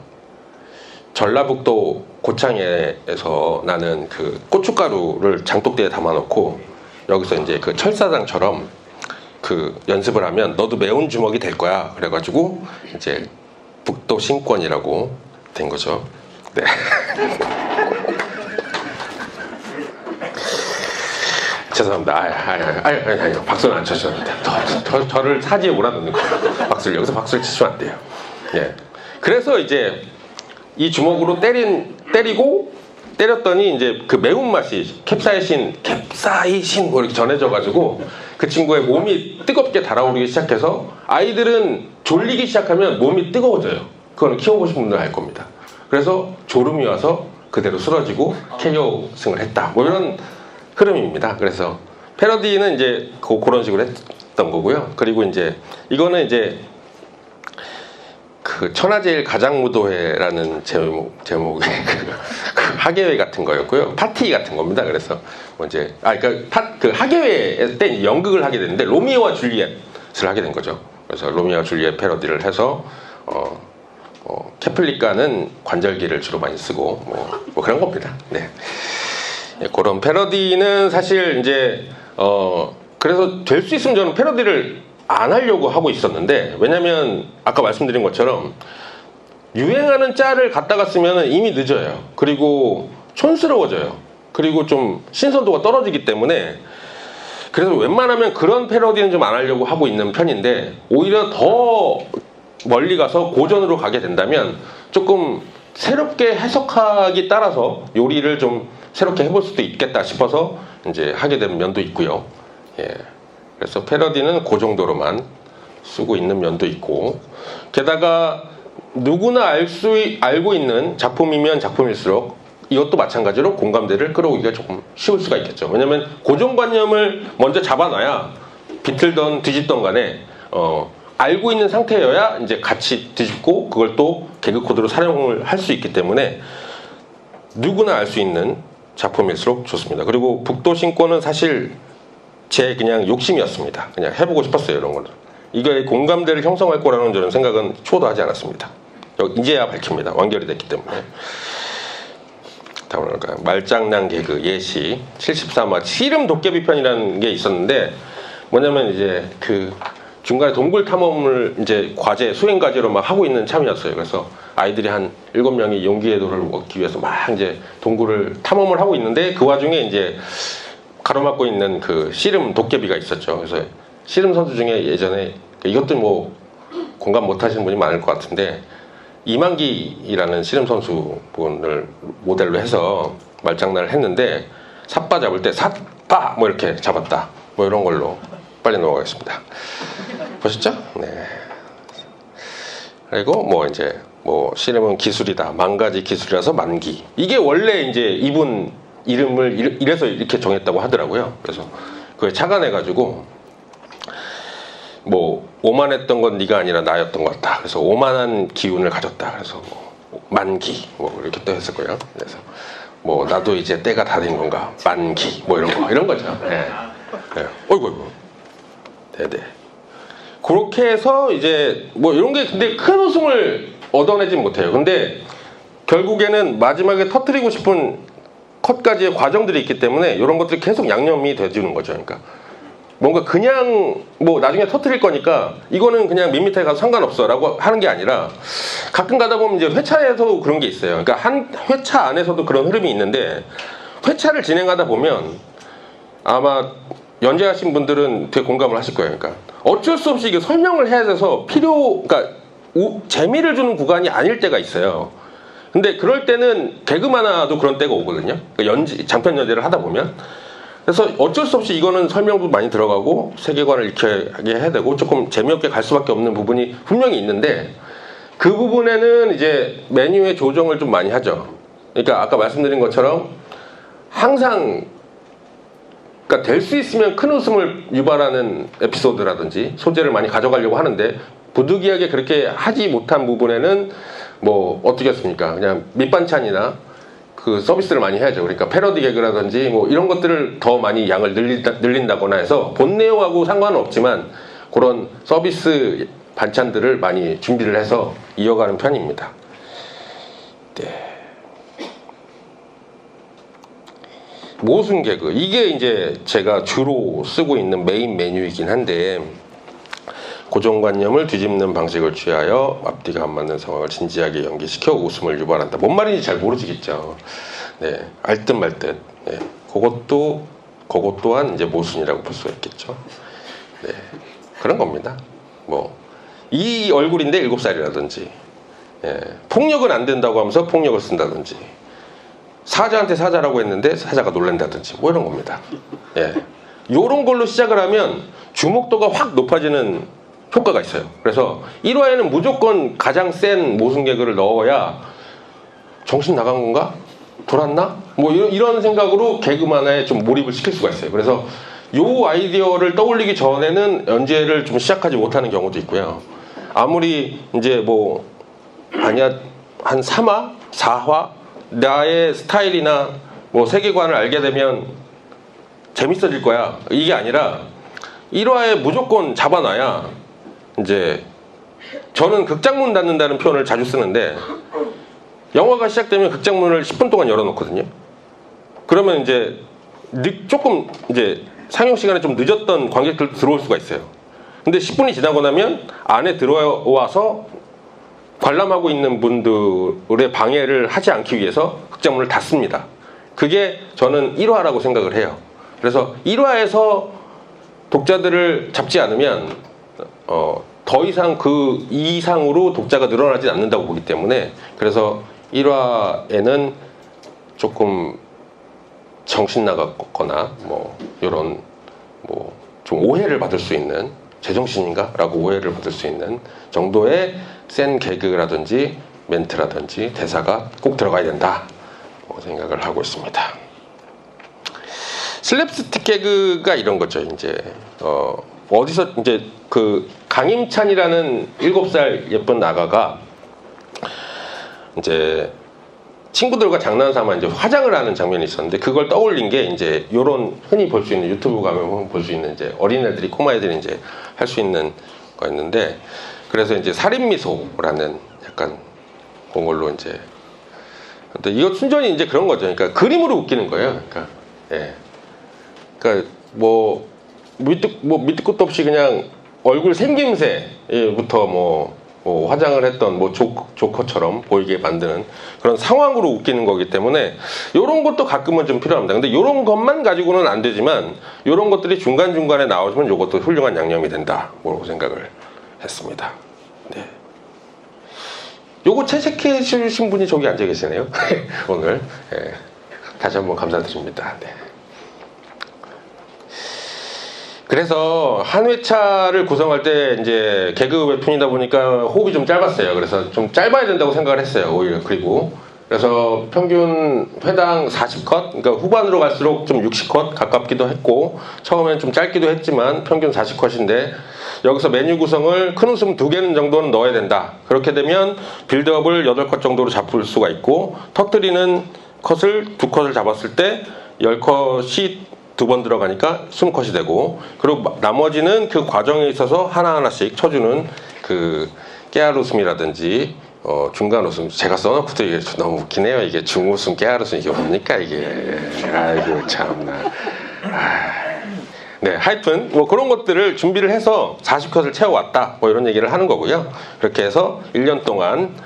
전라북도 고창에서 나는 그 고춧가루를 장독대에 담아놓고 여기서 이제 그 철사장처럼 그 연습을 하면 너도 매운 주먹이 될 거야. 그래가지고 이제 북도 신권이라고 된 거죠. 네. 죄송합니다. 아니, 박수는 안 쳐주셔도 돼요. 저를 사지에 몰아넣는 거예요. 박수를, 여기서 박수를 치시면 안 돼요. 예. 그래서 이제 이 주먹으로 때렸더니 이제 그 매운맛이 캡사이신 뭐 이렇게 전해져가지고 그 친구의 몸이 뜨겁게 달아오르기 시작해서, 아이들은 졸리기 시작하면 몸이 뜨거워져요. 그거는 키워보신 분들 알 겁니다. 그래서 졸음이 와서 그대로 쓰러지고 KO 승을 했다, 뭐 이런 흐름입니다. 그래서 패러디는 이제 그런 식으로 했던 거고요. 그리고 이제 이거는 이제 그 천하제일 가장무도회라는 제목의 그 학예회 같은 거였고요. 파티 같은 겁니다. 그래서 뭐 이제 그 학예회 때 연극을 하게 됐는데 로미오와 줄리엣을 하게 된 거죠. 그래서 로미오와 줄리엣 패러디를 해서 케플리카는 관절기를 주로 많이 쓰고 뭐 그런 겁니다. 네. 그런 패러디는 사실 이제 그래서 될 수 있으면 저는 패러디를 안 하려고 하고 있었는데, 왜냐면 아까 말씀드린 것처럼 유행하는 짤을 갖다가 쓰면 이미 늦어요. 그리고 촌스러워져요. 그리고 좀 신선도가 떨어지기 때문에, 그래서 웬만하면 그런 패러디는 좀 안 하려고 하고 있는 편인데, 오히려 더 멀리 가서 고전으로 가게 된다면 조금 새롭게 해석하기 따라서 요리를 좀 새롭게 해볼 수도 있겠다 싶어서 이제 하게 된 면도 있고요. 예. 그래서 패러디는 그 정도로만 쓰고 있는 면도 있고, 게다가 누구나 알고 있는 작품이면 작품일수록 이것도 마찬가지로 공감대를 끌어오기가 조금 쉬울 수가 있겠죠. 왜냐하면 고정관념을 먼저 잡아놔야 비틀던 뒤집던 간에 알고 있는 상태여야 이제 같이 뒤집고 그걸 또 개그 코드로 사용을 할 수 있기 때문에 누구나 알 수 있는 작품일수록 좋습니다. 그리고 북도신권은 사실 제 그냥 욕심이었습니다. 그냥 해보고 싶었어요, 이런 거는. 이게 공감대를 형성할 거라는 저는 생각은 초도 하지 않았습니다. 이제야 밝힙니다. 완결이 됐기 때문에. 다음은 뭘까요? 말장난 개그 예시 73화 씨름 도깨비 편이라는 게 있었는데 뭐냐면 이제 그 중간에 동굴 탐험을 이제 과제 수행 과제로 막 하고 있는 참이었어요. 그래서 아이들이 한 7명이 용기의 도를 얻기 위해서 막 이제 동굴을 탐험을 하고 있는데 그 와중에 이제 가로막고 있는 그 씨름 도깨비가 있었죠. 그래서 씨름 선수 중에 예전에 이것도 뭐 공감 못 하시는 분이 많을 것 같은데 이만기라는 씨름 선수 분을 모델로 해서 말장난을 했는데 삿바 잡을 때 삿바 뭐 이렇게 잡았다 뭐 이런 걸로 빨리 넘어가겠습니다. 보셨죠? 네. 그리고 뭐 이제 뭐 씨름은 기술이다, 만가지 기술이라서 만기. 이게 원래 이제 이분 이름을 이래서 이렇게 정했다고 하더라고요. 그래서 그걸 착안해가지고 뭐 오만했던 건 네가 아니라 나였던 것 같다. 그래서 오만한 기운을 가졌다. 그래서 뭐 만기 뭐 이렇게 또 했을 거예요. 그래서 뭐 나도 이제 때가 다 된 건가 만기 뭐 이런 거죠. 네. 네. 어이구. 네네. 그렇게 해서 이제 뭐 이런 게 근데 큰 웃음을 얻어내진 못해요. 근데 결국에는 마지막에 터뜨리고 싶은 컷까지의 과정들이 있기 때문에 이런 것들이 계속 양념이 돼주는 거죠. 그러니까 뭔가 그냥 뭐 나중에 터뜨릴 거니까 이거는 그냥 밋밋하게 가서 상관없어 라고 하는 게 아니라 가끔 가다 보면 이제 회차에서 그런 게 있어요. 그러니까 한 회차 안에서도 그런 흐름이 있는데 회차를 진행하다 보면 아마 연재하신 분들은 되게 공감을 하실 거예요. 그러니까 어쩔 수 없이 이게 설명을 해야 돼서 그러니까 재미를 주는 구간이 아닐 때가 있어요. 근데 그럴 때는 개그 만화도 그런 때가 오거든요. 그러니까 장편 연재를 하다 보면. 그래서 어쩔 수 없이 이거는 설명도 많이 들어가고 세계관을 익혀게 해야 되고 조금 재미없게 갈 수밖에 없는 부분이 분명히 있는데 그 부분에는 이제 메뉴의 조정을 좀 많이 하죠. 그러니까 아까 말씀드린 것처럼 항상 그러니까 될 수 있으면 큰 웃음을 유발하는 에피소드라든지 소재를 많이 가져가려고 하는데 부득이하게 그렇게 하지 못한 부분에는 뭐 어떻게 했습니까? 그냥 밑반찬이나 그 서비스를 많이 해야죠. 그러니까 패러디 개그라든지 뭐 이런 것들을 더 많이 양을 늘린다거나 해서 본 내용하고 상관은 없지만 그런 서비스 반찬들을 많이 준비를 해서 이어가는 편입니다. 네. 모순 개그 이게 이제 제가 주로 쓰고 있는 메인 메뉴이긴 한데 고정관념을 뒤집는 방식을 취하여 앞뒤가 안 맞는 상황을 진지하게 연기시켜 웃음을 유발한다. 뭔 말인지 잘 모르시겠죠. 네, 알 듯 말 듯. 네, 그것 또한 이제 모순이라고 볼 수가 있겠죠. 네, 그런 겁니다. 뭐 이 얼굴인데 7살이라든지, 예, 폭력은 안 된다고 하면서 폭력을 쓴다든지, 사자한테 사자라고 했는데 사자가 놀란다든지, 뭐 이런 겁니다. 예, 요런 걸로 시작을 하면 주목도가 확 높아지는 효과가 있어요. 그래서 1화에는 무조건 가장 센 모순 개그를 넣어야 정신 나간 건가? 돌았나? 뭐 이런 생각으로 개그 만화에 좀 몰입을 시킬 수가 있어요. 그래서 요 아이디어를 떠올리기 전에는 연재를 좀 시작하지 못하는 경우도 있고요. 아무리 이제 뭐 아니야 한 3화? 4화? 나의 스타일이나 뭐 세계관을 알게 되면 재밌어질 거야. 이게 아니라 1화에 무조건 잡아놔야 이제 저는 극장문 닫는다는 표현을 자주 쓰는데 영화가 시작되면 극장문을 10분 동안 열어놓거든요. 그러면 이제 조금 이제 상영 시간에 좀 늦었던 관객들도 들어올 수가 있어요. 근데 10분이 지나고 나면 안에 들어와서 관람하고 있는 분들의 방해를 하지 않기 위해서 극장문을 닫습니다. 그게 저는 1화라고 생각을 해요. 그래서 1화에서 독자들을 잡지 않으면 더 이상 그 이상으로 독자가 늘어나지 않는다고 보기 때문에 그래서 1화에는 조금 정신 나갔거나 뭐 이런 뭐 좀 오해를 받을 수 있는 제정신인가? 라고 오해를 받을 수 있는 정도의 센 개그라든지 멘트라든지 대사가 꼭 들어가야 된다 생각을 하고 있습니다. 슬랩스틱 개그가 이런 거죠. 이제 어디서 이제 그 강임찬이라는 7살 예쁜 나가가 이제 친구들과 장난삼아 이제 화장을 하는 장면이 있었는데 그걸 떠올린 게 이제 요런 흔히 볼 수 있는 유튜브 가면 볼 수 있는 이제 어린애들이 꼬마애들이 이제 할 수 있는 거였는데 그래서 이제 살인미소라는 약간 그걸로 이제 근데 이거 순전히 이제 그런 거죠. 그러니까 그림으로 웃기는 거예요. 그러니까 예. 그러니까 뭐 밑도 끝도 없이 그냥 얼굴 생김새부터 뭐 화장을 했던 뭐 조커처럼 보이게 만드는 그런 상황으로 웃기는 거기 때문에 이런 것도 가끔은 좀 필요합니다. 근데 이런 것만 가지고는 안 되지만 이런 것들이 중간중간에 나오시면 이것도 훌륭한 양념이 된다 뭐라고 생각을 했습니다. 네. 요거 채색해 주신 분이 저기 앉아 계시네요. 오늘 네. 다시 한번 감사드립니다. 네. 그래서 한 회차를 구성할 때 이제 개그 웹툰이다 보니까 호흡이 좀 짧았어요. 그래서 좀 짧아야 된다고 생각을 했어요. 오히려 그래서 평균 회당 40컷, 그러니까 후반으로 갈수록 좀 60컷 가깝기도 했고 처음에는 좀 짧기도 했지만 평균 40컷인데 여기서 메뉴 구성을 큰 웃음 2개는 정도는 넣어야 된다. 그렇게 되면 빌드업을 8컷 정도로 잡을 수가 있고 터뜨리는 컷을 2컷을 잡았을 때 10컷이 2번 들어가니까 20컷이 되고 그리고 나머지는 그 과정에 있어서 하나하나씩 쳐주는 그 깨알 웃음이라든지 중간 웃음 제가 써놓고도 이게 너무 웃기네요. 이게 중웃음 깨알 웃음 이게 뭡니까 이게 아이고 참나 네 하여튼 뭐 그런 것들을 준비를 해서 40컷을 채워왔다 뭐 이런 얘기를 하는 거고요. 그렇게 해서 1년 동안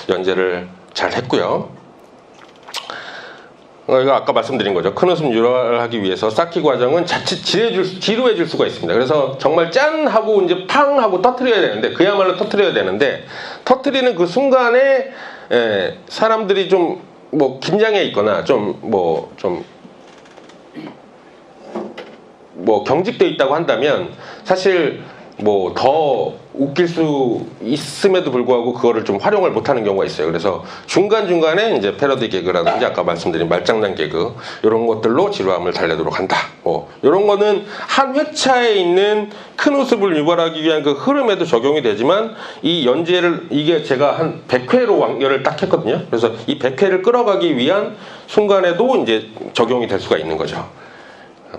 연재를 잘 했고요. 이거 아까 말씀드린 거죠. 큰 웃음 유발하기 위해서 쌓기 과정은 자칫 지루해질 수가 있습니다. 그래서 정말 짠 하고 이제 팡 하고 터트려야 되는데 그야말로 터트려야 되는데 터트리는 그 순간에 사람들이 좀 뭐 긴장해 있거나 좀 경직돼 있다고 한다면 사실 뭐 더 웃길 수 있음에도 불구하고 그거를 좀 활용을 못하는 경우가 있어요. 그래서 중간중간에 이제 패러디 개그라든지 아까 말씀드린 말장난 개그 이런 것들로 지루함을 달래도록 한다. 뭐 이런 거는 한 회차에 있는 큰 웃음을 유발하기 위한 그 흐름에도 적용이 되지만 이 연재를 이게 제가 한 100회로 완결을 딱 했거든요. 그래서 이 100회를 끌어가기 위한 순간에도 이제 적용이 될 수가 있는 거죠.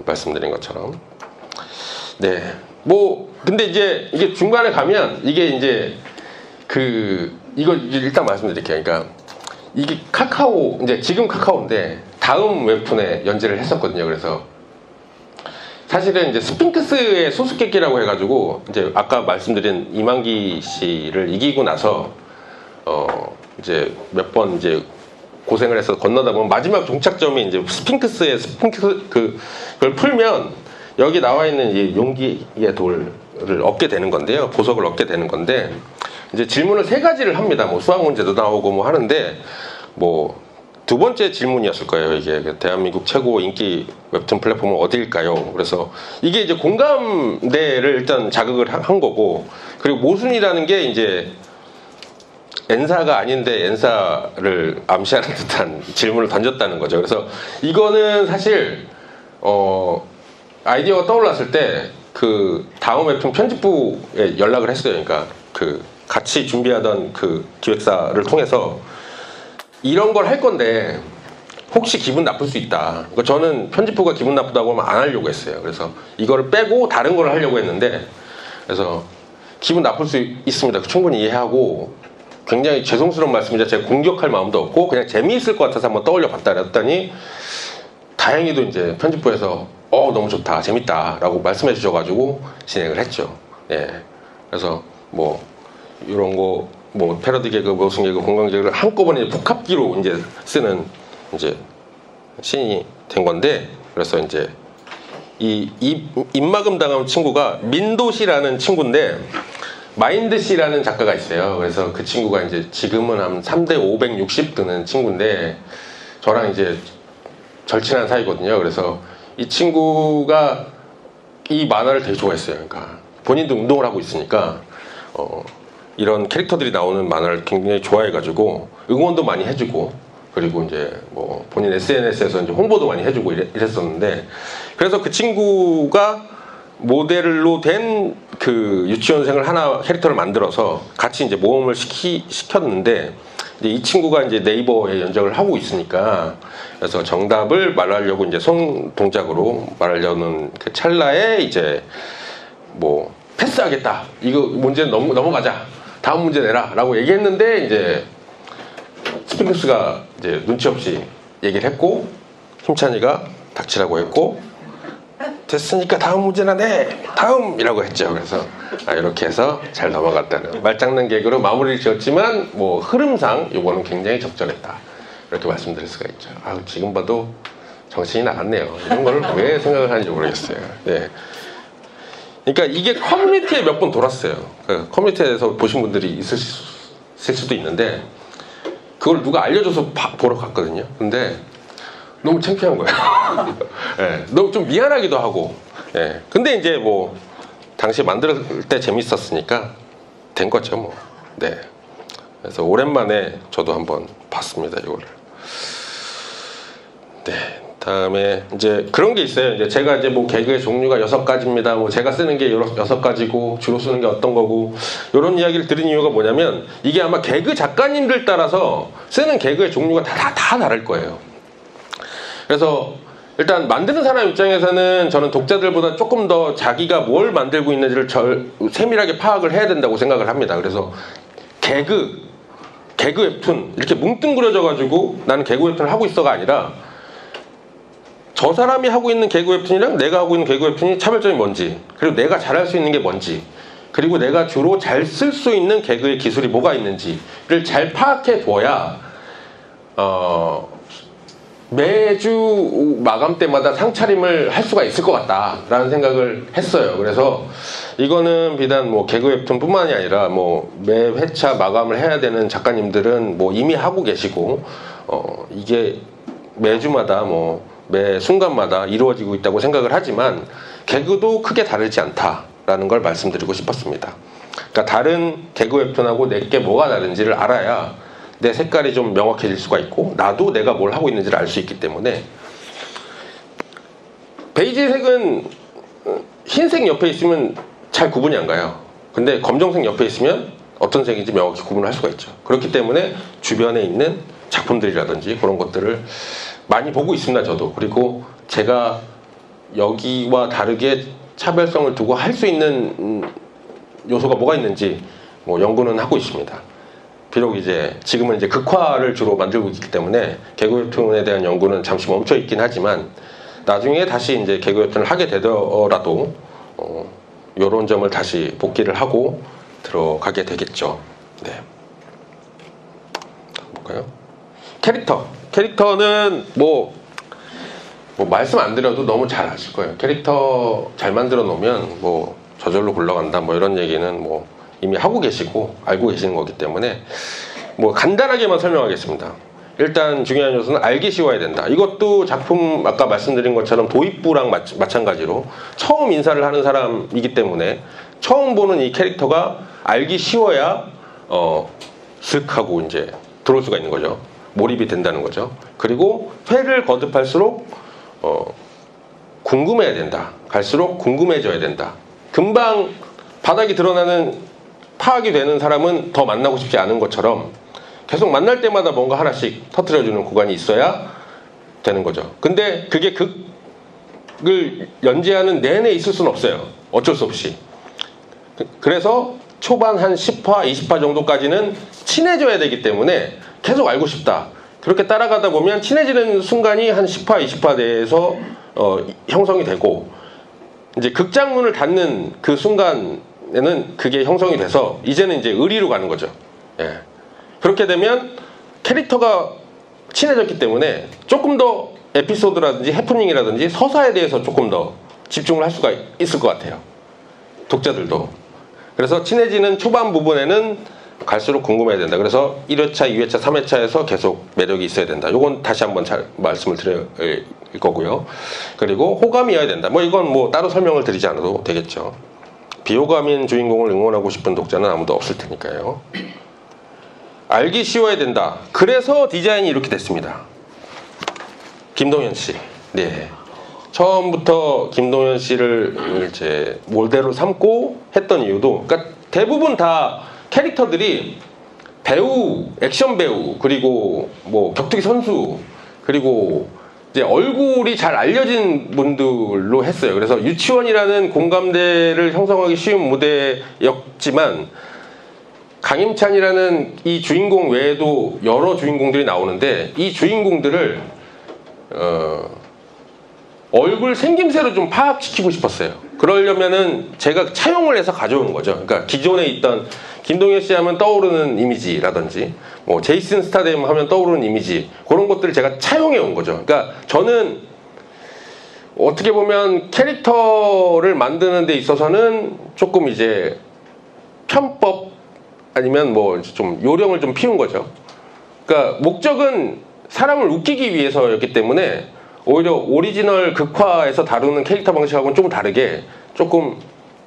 말씀드린 것처럼. 네. 뭐 근데 이제 이게 중간에 가면 이게 이제 이거 일단 말씀드릴게요. 그러니까 이게 카카오 이제 지금 카카오인데 다음 웹툰에 연재를 했었거든요. 그래서 사실은 이제 스핑크스의 수수께끼라고 해가지고 이제 아까 말씀드린 이만기 씨를 이기고 나서 이제 몇 번 이제 고생을 해서 건너다 보면 마지막 종착점이 이제 스핑크스 그걸 풀면 여기 나와 있는 이 용기의 돌을 얻게 되는 건데요. 보석을 얻게 되는 건데 이제 질문을 3가지를 합니다. 뭐 수학 문제도 나오고 뭐 하는데 뭐 2번째 질문이었을 거예요. 이게 대한민국 최고 인기 웹툰 플랫폼은 어디일까요? 그래서 이게 이제 공감대를 일단 자극을 한 거고 그리고 모순이라는 게 이제 N사가 아닌데 N사를 암시하는 듯한 질문을 던졌다는 거죠. 그래서 이거는 사실 아이디어가 떠올랐을 때 그 다음 웹툰 편집부에 연락을 했어요. 그러니까 그 같이 준비하던 그 기획사를 통해서 이런 걸 할 건데 혹시 기분 나쁠 수 있다. 그러니까 저는 편집부가 기분 나쁘다고 하면 안 하려고 했어요. 그래서 이거를 빼고 다른 걸 하려고 했는데 그래서 기분 나쁠 수 있습니다. 충분히 이해하고 굉장히 죄송스러운 말씀이자 제가 공격할 마음도 없고 그냥 재미있을 것 같아서 한번 떠올려 봤다 그랬더니 다행히도 이제 편집부에서 너무 좋다 재밌다 라고 말씀해 주셔가지고 진행을 했죠. 예. 그래서 뭐 이런 거 뭐 패러디 개그, 모순 개그, 공감 개그를 한꺼번에 복합기로 이제 쓰는 이제 신이 된 건데 그래서 이제 이 입막음 당한 친구가 민도 씨라는 친구인데 마인드 씨라는 작가가 있어요. 그래서 그 친구가 이제 지금은 한 3대 560 드는 친구인데 저랑 이제 절친한 사이거든요. 그래서 이 친구가 이 만화를 되게 좋아했어요. 그러니까 본인도 운동을 하고 있으니까 이런 캐릭터들이 나오는 만화를 굉장히 좋아해가지고 응원도 많이 해주고, 그리고 이제 뭐 본인 SNS에서 이제 홍보도 많이 해주고 이랬었는데, 그래서 그 친구가 모델로 된 그 유치원생을 하나 캐릭터를 만들어서 같이 이제 모험을 시켰는데, 이제 이 친구가 이제 네이버에 연적을 하고 있으니까, 그래서 정답을 말하려고 이제 손 동작으로 말하려는 그 찰나에 이제 뭐 패스하겠다, 이거 문제는 넘어가자, 다음 문제 내라 라고 얘기했는데, 이제 스핑크스가 이제 눈치 없이 얘기를 했고, 힘찬이가 닥치라고 했고, 됐으니까 다음 문제나 내! 다음이라고 했죠. 그래서 이렇게 해서 잘 넘어갔다는 말장난 개그로 마무리를 지었지만, 뭐 흐름상 이거는 굉장히 적절했다, 이렇게 말씀드릴 수가 있죠. 지금 봐도 정신이 나갔네요. 이런 걸 왜 생각을 하는지 모르겠어요. 네. 그러니까 이게 커뮤니티에 몇 번 돌았어요. 그 커뮤니티에서 보신 분들이 있을 수도 있는데, 그걸 누가 알려줘서 보러 갔거든요. 근데 너무 창피한 거예요. 네, 너무 좀 미안하기도 하고. 네, 근데 이제 뭐 당시 만들 때 재밌었으니까 된 거죠, 뭐. 네. 그래서 오랜만에 저도 한번 봤습니다, 이거를. 네. 다음에 이제 그런 게 있어요. 이제 제가 이제 뭐 개그의 종류가 6가지입니다. 뭐 제가 쓰는 게 6가지고 주로 쓰는 게 어떤 거고, 이런 이야기를 드린 이유가 뭐냐면, 이게 아마 개그 작가님들 따라서 쓰는 개그의 종류가 다 다를 거예요. 그래서 일단 만드는 사람 입장에서는 저는 독자들보다 조금 더 자기가 뭘 만들고 있는지를 세밀하게 파악을 해야 된다고 생각을 합니다. 그래서 개그 웹툰 이렇게 뭉뚱그려져 가지고 나는 개그 웹툰을 하고 있어가 아니라, 저 사람이 하고 있는 개그 웹툰이랑 내가 하고 있는 개그 웹툰이 차별점이 뭔지, 그리고 내가 잘할 수 있는 게 뭔지, 그리고 내가 주로 잘 쓸 수 있는 개그의 기술이 뭐가 있는지를 잘 파악해 둬야 매주 마감 때마다 상차림을 할 수가 있을 것 같다라는 생각을 했어요. 그래서 이거는 비단 뭐 개그 웹툰뿐만이 아니라 뭐 매 회차 마감을 해야 되는 작가님들은 뭐 이미 하고 계시고, 이게 매주마다 뭐 매 순간마다 이루어지고 있다고 생각을 하지만, 개그도 크게 다르지 않다라는 걸 말씀드리고 싶었습니다. 그러니까 다른 개그 웹툰하고 내게 뭐가 다른지를 알아야 내 색깔이 좀 명확해질 수가 있고, 나도 내가 뭘 하고 있는지를 알 수 있기 때문에. 베이지색은 흰색 옆에 있으면 잘 구분이 안 가요. 근데 검정색 옆에 있으면 어떤 색인지 명확히 구분을 할 수가 있죠. 그렇기 때문에 주변에 있는 작품들이라든지 그런 것들을 많이 보고 있습니다, 저도. 그리고 제가 여기와 다르게 차별성을 두고 할 수 있는 요소가 뭐가 있는지 뭐 연구는 하고 있습니다. 비록 이제 지금은 이제 극화를 주로 만들고 있기 때문에 개그 웹툰에 대한 연구는 잠시 멈춰 있긴 하지만, 나중에 다시 이제 개그 웹툰을 하게 되더라도 요런 점을 다시 복기를 하고 들어가게 되겠죠. 네. 볼까요? 캐릭터는 뭐 말씀 안 드려도 너무 잘 아실 거예요. 캐릭터 잘 만들어 놓으면 뭐 저절로 굴러간다, 뭐 이런 얘기는 뭐 이미 하고 계시고 알고 계시는 거기 때문에 뭐 간단하게만 설명하겠습니다. 일단 중요한 요소는 알기 쉬워야 된다. 이것도 작품 아까 말씀드린 것처럼 도입부랑 마찬가지로 처음 인사를 하는 사람이기 때문에 처음 보는 이 캐릭터가 알기 쉬워야 슥 하고 이제 들어올 수가 있는 거죠. 몰입이 된다는 거죠. 그리고 회를 거듭할수록 궁금해야 된다. 갈수록 궁금해져야 된다. 금방 바닥이 드러나는 파악이 되는 사람은 더 만나고 싶지 않은 것처럼 계속 만날 때마다 뭔가 하나씩 터뜨려주는 구간이 있어야 되는 거죠. 근데 그게 극을 연재하는 내내 있을 수는 없어요. 어쩔 수 없이. 그래서 초반 한 10화, 20화 정도까지는 친해져야 되기 때문에 계속 알고 싶다. 그렇게 따라가다 보면 친해지는 순간이 한 10화, 20화 내에서 형성이 되고, 이제 극장문을 닫는 그 순간에는 그게 형성이 돼서 이제는 이제 의리로 가는 거죠. 예. 그렇게 되면 캐릭터가 친해졌기 때문에 조금 더 에피소드라든지 해프닝이라든지 서사에 대해서 조금 더 집중을 할 수가 있을 것 같아요. 독자들도. 그래서 친해지는 초반 부분에는 갈수록 궁금해야 된다. 그래서 1회차, 2회차, 3회차에서 계속 매력이 있어야 된다. 요건 다시 한번 잘 말씀을 드릴 거고요. 그리고 호감이어야 된다. 뭐 이건 뭐 따로 설명을 드리지 않아도 되겠죠. 비호감인 주인공을 응원하고 싶은 독자는 아무도 없을 테니까요. 알기 쉬워야 된다. 그래서 디자인이 이렇게 됐습니다. 김동현 씨. 네. 처음부터 김동현 씨를 이제 모델로 삼고 했던 이유도, 그러니까 대부분 다 캐릭터들이 배우, 액션 배우, 그리고 뭐 격투기 선수, 그리고 이제 얼굴이 잘 알려진 분들로 했어요. 그래서 유치원이라는 공감대를 형성하기 쉬운 무대였지만, 강임찬이라는 이 주인공 외에도 여러 주인공들이 나오는데, 이 주인공들을 얼굴 생김새로 좀 파악시키고 싶었어요. 그러려면은 제가 차용을 해서 가져온 거죠. 그러니까 기존에 있던 김동현 씨 하면 떠오르는 이미지라든지, 뭐 제이슨 스타뎀 하면 떠오르는 이미지, 그런 것들을 제가 차용해 온 거죠. 그러니까 저는 어떻게 보면 캐릭터를 만드는 데 있어서는 조금 이제 편법 아니면 뭐 좀 요령을 좀 피운 거죠. 그러니까 목적은 사람을 웃기기 위해서였기 때문에 오히려 오리지널 극화에서 다루는 캐릭터 방식하고는 조금 다르게 조금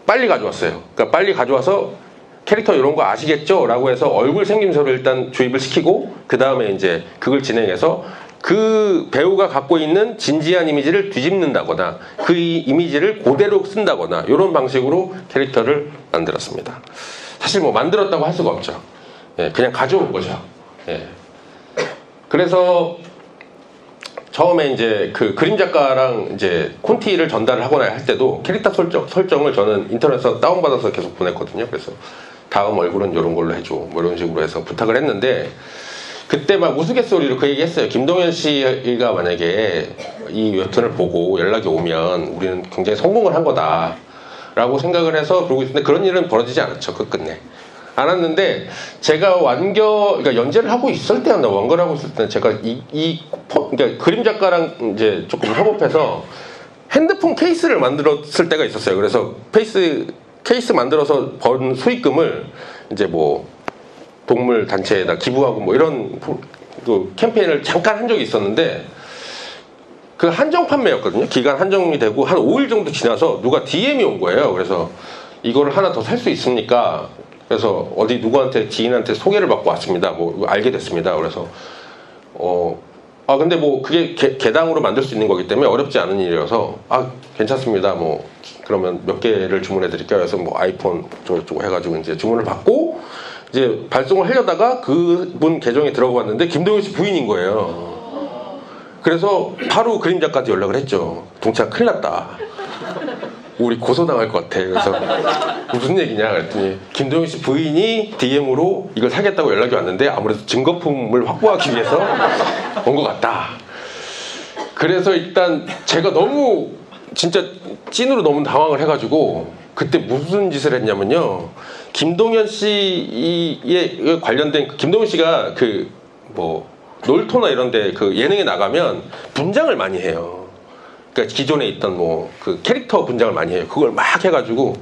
빨리 가져왔어요. 그러니까 빨리 가져와서 캐릭터 이런 거 아시겠죠? 라고 해서 얼굴 생김새를 일단 주입을 시키고, 그 다음에 이제 그걸 진행해서 그 배우가 갖고 있는 진지한 이미지를 뒤집는다거나 그 이미지를 그대로 쓴다거나 이런 방식으로 캐릭터를 만들었습니다. 사실 뭐 만들었다고 할 수가 없죠. 예, 그냥 가져온 거죠. 예. 그래서 처음에 이제 그 그림 작가랑 이제 콘티를 전달을 하거나 할 때도 캐릭터 설정을 저는 인터넷에서 다운받아서 계속 보냈거든요. 그래서 다음 얼굴은 이런 걸로 해줘, 뭐 이런 식으로 해서 부탁을 했는데, 그때 막 우스갯소리로 그 얘기 했어요. 김동현 씨가 만약에 이 웹툰을 보고 연락이 오면 우리는 굉장히 성공을 한 거다 라고 생각을 해서 그러고 있는데, 그런 일은 벌어지지 않았죠. 끝끝내 않았는데, 제가 그러니까 연재를 하고 있을 때였나, 원고를 하고 있을 때는 제가 그러니까 그림 작가랑 이제 조금 협업해서 핸드폰 케이스를 만들었을 때가 있었어요. 그래서 케이스 만들어서 번 수익금을 이제 뭐 동물 단체에다 기부하고 뭐 이런 그 캠페인을 잠깐 한 적이 있었는데, 그 한정 판매였거든요. 기간 한정이 되고 한 5일 정도 지나서 누가 DM이 온 거예요. 그래서 이거를 하나 더 살 수 있습니까? 그래서 어디 누구한테 지인한테 소개를 받고 왔습니다. 뭐 알게 됐습니다. 그래서 근데 뭐 그게 개당으로 만들 수 있는 거기 때문에 어렵지 않은 일이어서 괜찮습니다. 뭐 그러면 몇 개를 주문해 드릴게요. 그래서 뭐 아이폰 저쩌고 해가지고 이제 주문을 받고 이제 발송을 하려다가 그분 계정에 들어가 봤는데 김동현 씨 부인인 거예요. 그래서 바로 그림 작가한테 연락을 했죠. 동찬 큰일 났다. 우리 고소당할 것 같아. 그래서 무슨 얘기냐 그랬더니 김동현 씨 부인이 DM으로 이걸 사겠다고 연락이 왔는데 아무래도 증거품을 확보하기 위해서 온 것 같다. 그래서 일단 제가 너무 진짜 찐으로 너무 당황을 해가지고 그때 무슨 짓을 했냐면요. 김동현 씨에 관련된 김동현 씨가 그 뭐 놀토나 이런데 그 예능에 나가면 분장을 많이 해요. 그러니까 기존에 있던 뭐 그 캐릭터 분장을 많이 해요. 그걸 막 해가지고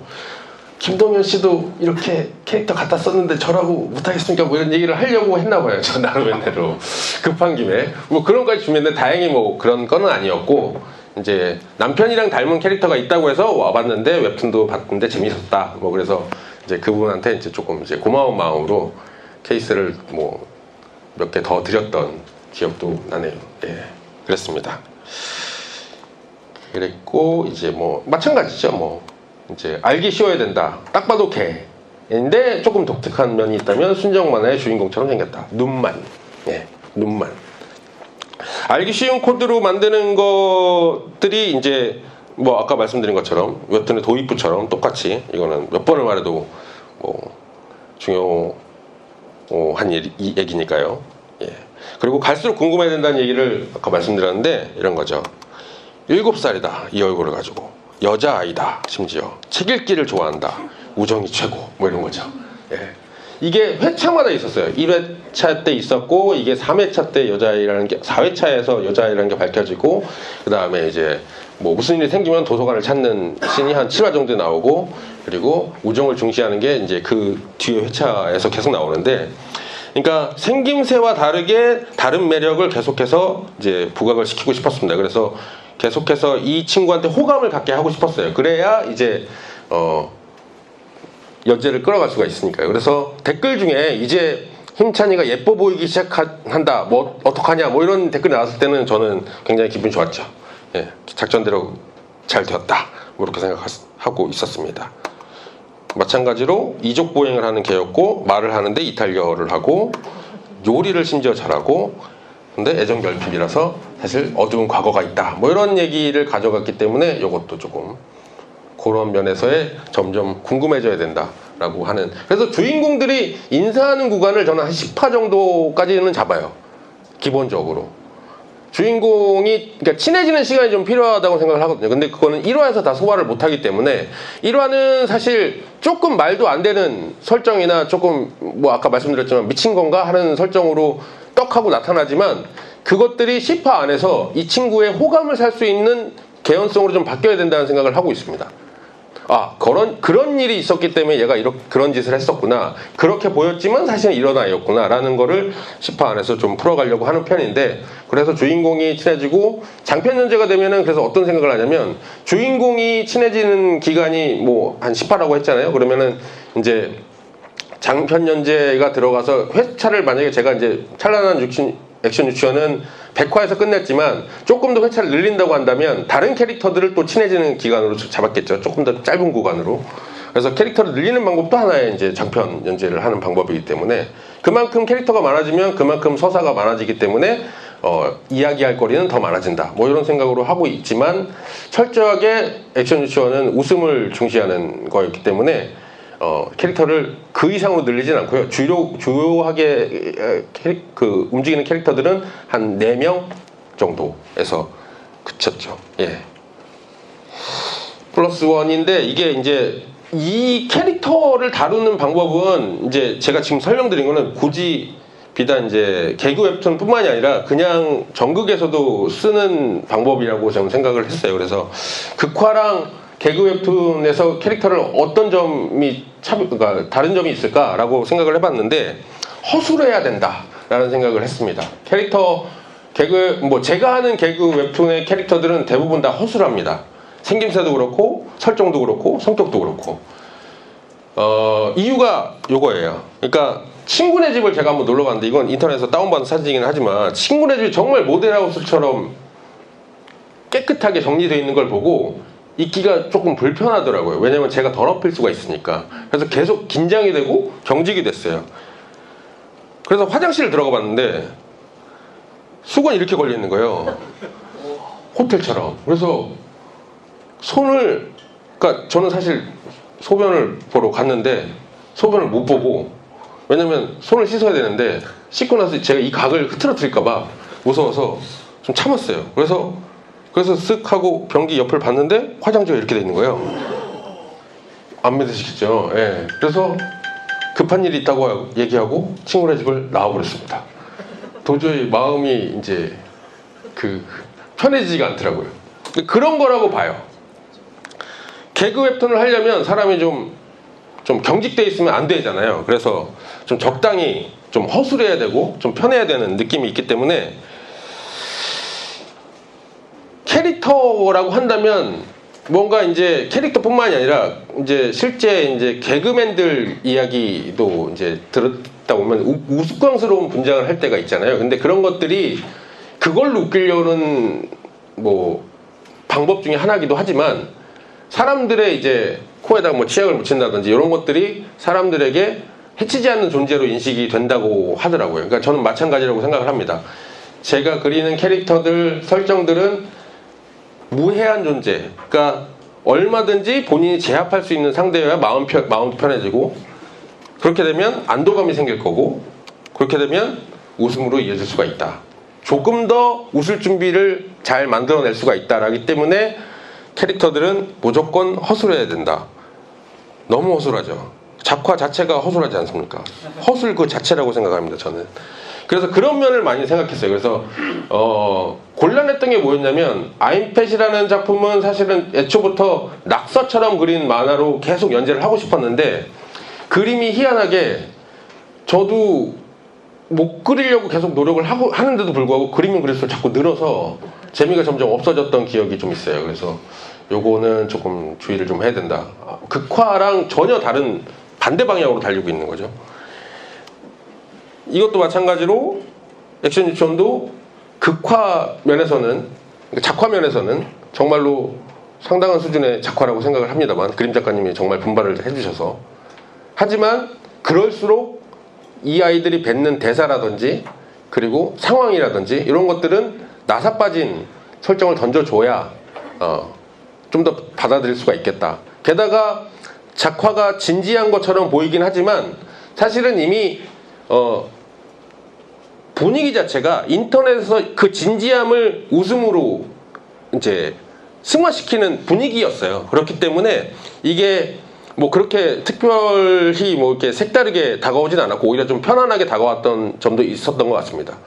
김동현 씨도 이렇게 캐릭터 갖다 썼는데 저라고 못하겠습니까? 뭐 이런 얘기를 하려고 했나 봐요. 저 나름대로 급한 김에 뭐 그런 거까지 준비했는데 다행히 뭐 그런 거는 아니었고, 이제 남편이랑 닮은 캐릭터가 있다고 해서 와봤는데 웹툰도 봤는데 재밌었다. 뭐 그래서 이제 그분한테 이제 조금 이제 고마운 마음으로 케이스를 뭐 몇 개 더 드렸던 기억도 나네요. 예, 그랬습니다. 그랬고 이제 뭐 마찬가지죠. 뭐 이제 알기 쉬워야 된다. 딱 봐도 개인데 조금 독특한 면이 있다면 순정만화의 주인공처럼 생겼다. 눈만. 예, 눈만. 알기 쉬운 코드로 만드는 것들이 이제 뭐 아까 말씀드린 것처럼 웹툰의 도입부처럼 똑같이 이거는 몇 번을 말해도 뭐 중요한 얘기니까요. 예. 그리고 갈수록 궁금해야 된다는 얘기를 아까 말씀드렸는데 이런 거죠. 7살이다. 이 얼굴을 가지고 여자아이다. 심지어 책 읽기를 좋아한다. 우정이 최고. 뭐 이런 거죠. 예. 이게 회차마다 있었어요. 1회차 때 있었고 이게 3회차 때 여자아이라는 게 4회차에서 여자아이라는 게 밝혀지고, 그 다음에 이제 뭐 무슨 일이 생기면 도서관을 찾는 씬이 한 7화 정도 나오고, 그리고 우정을 중시하는 게 이제 그 뒤에 회차에서 계속 나오는데, 그러니까 생김새와 다르게 다른 매력을 계속해서 이제 부각을 시키고 싶었습니다. 그래서 계속해서 이 친구한테 호감을 갖게 하고 싶었어요. 그래야 이제 연재를 끌어갈 수가 있으니까요. 그래서 댓글 중에 이제 힘찬이가 예뻐 보이기 시작한다, 뭐 어떡하냐, 뭐 이런 댓글이 나왔을 때는 저는 굉장히 기분이 좋았죠. 예, 작전대로 잘 되었다, 뭐 이렇게 생각하고 있었습니다. 마찬가지로 이족 보행을 하는 개였고, 말을 하는데 이탈리아어를 하고, 요리를 심지어 잘하고, 근데 애정 결핍이라서 사실 어두운 과거가 있다, 뭐 이런 얘기를 가져갔기 때문에 이것도 조금 그런 면에서의 점점 궁금해져야 된다라고 하는. 그래서 주인공들이 인사하는 구간을 저는 한 10화 정도까지는 잡아요. 기본적으로 주인공이 그러니까 친해지는 시간이 좀 필요하다고 생각을 하거든요. 근데 그거는 1화에서 다 소화를 못하기 때문에 1화는 사실 조금 말도 안 되는 설정이나 조금 뭐 아까 말씀드렸지만 미친 건가 하는 설정으로 떡하고 나타나지만, 그것들이 10화 안에서 이 친구의 호감을 살 수 있는 개연성으로 좀 바뀌어야 된다는 생각을 하고 있습니다. 아, 그런 일이 있었기 때문에 얘가 그런 짓을 했었구나, 그렇게 보였지만 사실은 이런 아이였구나 라는 거를 10화 안에서 좀 풀어가려고 하는 편인데, 그래서 주인공이 친해지고 장편 연재가 되면은 그래서 어떤 생각을 하냐면, 주인공이 친해지는 기간이 뭐 한 10화라고 했잖아요. 그러면은 이제 장편 연재가 들어가서 회차를, 만약에 제가 이제 찬란한 액션 유치원은 100화에서 끝냈지만 조금 더 회차를 늘린다고 한다면 다른 캐릭터들을 또 친해지는 기간으로 잡았겠죠. 조금 더 짧은 구간으로. 그래서 캐릭터를 늘리는 방법도 하나의 이제 장편 연재를 하는 방법이기 때문에, 그만큼 캐릭터가 많아지면 그만큼 서사가 많아지기 때문에 이야기할 거리는 더 많아진다, 뭐 이런 생각으로 하고 있지만, 철저하게 액션 유치원은 웃음을 중시하는 거였기 때문에 캐릭터를 그 이상으로 늘리진 않고요. 주요하게 움직이는 캐릭터들은 한 4명 정도에서 그쳤죠. 예. 플러스 원인데, 이게 이제 이 캐릭터를 다루는 방법은 이제 제가 지금 설명드린 거는 굳이 비단 이제 개그 웹툰뿐만이 아니라 그냥 전극에서도 쓰는 방법이라고 저는 생각을 했어요. 그래서 극화랑 개그 웹툰에서 캐릭터를 어떤 점이 그러니까 다른 점이 있을까라고 생각을 해봤는데, 허술해야 된다라는 생각을 했습니다. 제가 하는 개그 웹툰의 캐릭터들은 대부분 다 허술합니다. 생김새도 그렇고 설정도 그렇고 성격도 그렇고. 이유가 요거예요. 그러니까 친구네 집을 제가 한번 놀러 갔는데, 이건 인터넷에서 다운받은 사진이긴 하지만 친구네 집이 정말 모델하우스처럼 깨끗하게 정리되어 있는 걸 보고 있기가 조금 불편하더라고요. 왜냐면 제가 더럽힐 수가 있으니까. 그래서 계속 긴장이 되고 경직이 됐어요. 그래서 화장실을 들어가 봤는데 수건이 이렇게 걸려 있는 거예요. 호텔처럼. 그래서 그러니까 저는 사실 소변을 보러 갔는데 소변을 못 보고, 왜냐면 손을 씻어야 되는데 씻고 나서 제가 이 각을 흐트러뜨릴까봐 무서워서 좀 참았어요. 그래서 쓱 하고 변기 옆을 봤는데 화장지가 이렇게 돼 있는 거예요. 안 믿으시겠죠? 예. 그래서 급한 일이 있다고 얘기하고 친구네 집을 나와버렸습니다. 도저히 마음이 이제 편해지지가 않더라고요. 그런 거라고 봐요. 개그 웹툰을 하려면 사람이 좀 경직돼 있으면 안 되잖아요. 그래서 좀 적당히 좀 허술해야 되고 좀 편해야 되는 느낌이 있기 때문에, 캐릭터라고 한다면 뭔가 이제 캐릭터뿐만이 아니라 이제 실제 이제 개그맨들 이야기도 이제 들었다 보면 우스꽝스러운 분장을 할 때가 있잖아요. 근데 그런 것들이 그걸로 웃기려는 뭐 방법 중에 하나기도 하지만, 사람들의 이제 코에다가 뭐 치약을 묻힌다든지 이런 것들이 사람들에게 해치지 않는 존재로 인식이 된다고 하더라고요. 그러니까 저는 마찬가지라고 생각을 합니다. 제가 그리는 캐릭터들, 설정들은 무해한 존재, 그러니까 얼마든지 본인이 제압할 수 있는 상대여야 마음 편해지고, 그렇게 되면 안도감이 생길 거고, 그렇게 되면 웃음으로 이어질 수가 있다. 조금 더 웃을 준비를 잘 만들어낼 수가 있다라기 때문에 캐릭터들은 무조건 허술해야 된다. 너무 허술하죠. 작화 자체가 허술하지 않습니까? 허술 그 자체라고 생각합니다, 저는. 그래서 그런 면을 많이 생각했어요. 그래서 곤란했던 게 뭐였냐면, 아임펫이라는 작품은 사실은 애초부터 낙서처럼 그린 만화로 계속 연재를 하고 싶었는데, 그림이 희한하게 저도 못 그리려고 계속 노력을 하는데도 불구하고 그림은 그릴수록 자꾸 늘어서 재미가 점점 없어졌던 기억이 좀 있어요. 그래서 요거는 조금 주의를 좀 해야 된다. 극화랑 전혀 다른 반대 방향으로 달리고 있는 거죠. 이것도 마찬가지로 액션 유치원도 극화 면에서는, 작화 면에서는 정말로 상당한 수준의 작화라고 생각을 합니다만, 그림 작가님이 정말 분발을 해주셔서. 하지만 그럴수록 이 아이들이 뱉는 대사라든지 그리고 상황이라든지 이런 것들은 나사 빠진 설정을 던져줘야 좀 더 받아들일 수가 있겠다. 게다가 작화가 진지한 것처럼 보이긴 하지만 사실은 이미 분위기 자체가 인터넷에서 그 진지함을 웃음으로 이제 승화시키는 분위기였어요. 그렇기 때문에 이게 뭐 그렇게 특별히 뭐 이렇게 색다르게 다가오진 않았고 오히려 좀 편안하게 다가왔던 점도 있었던 것 같습니다.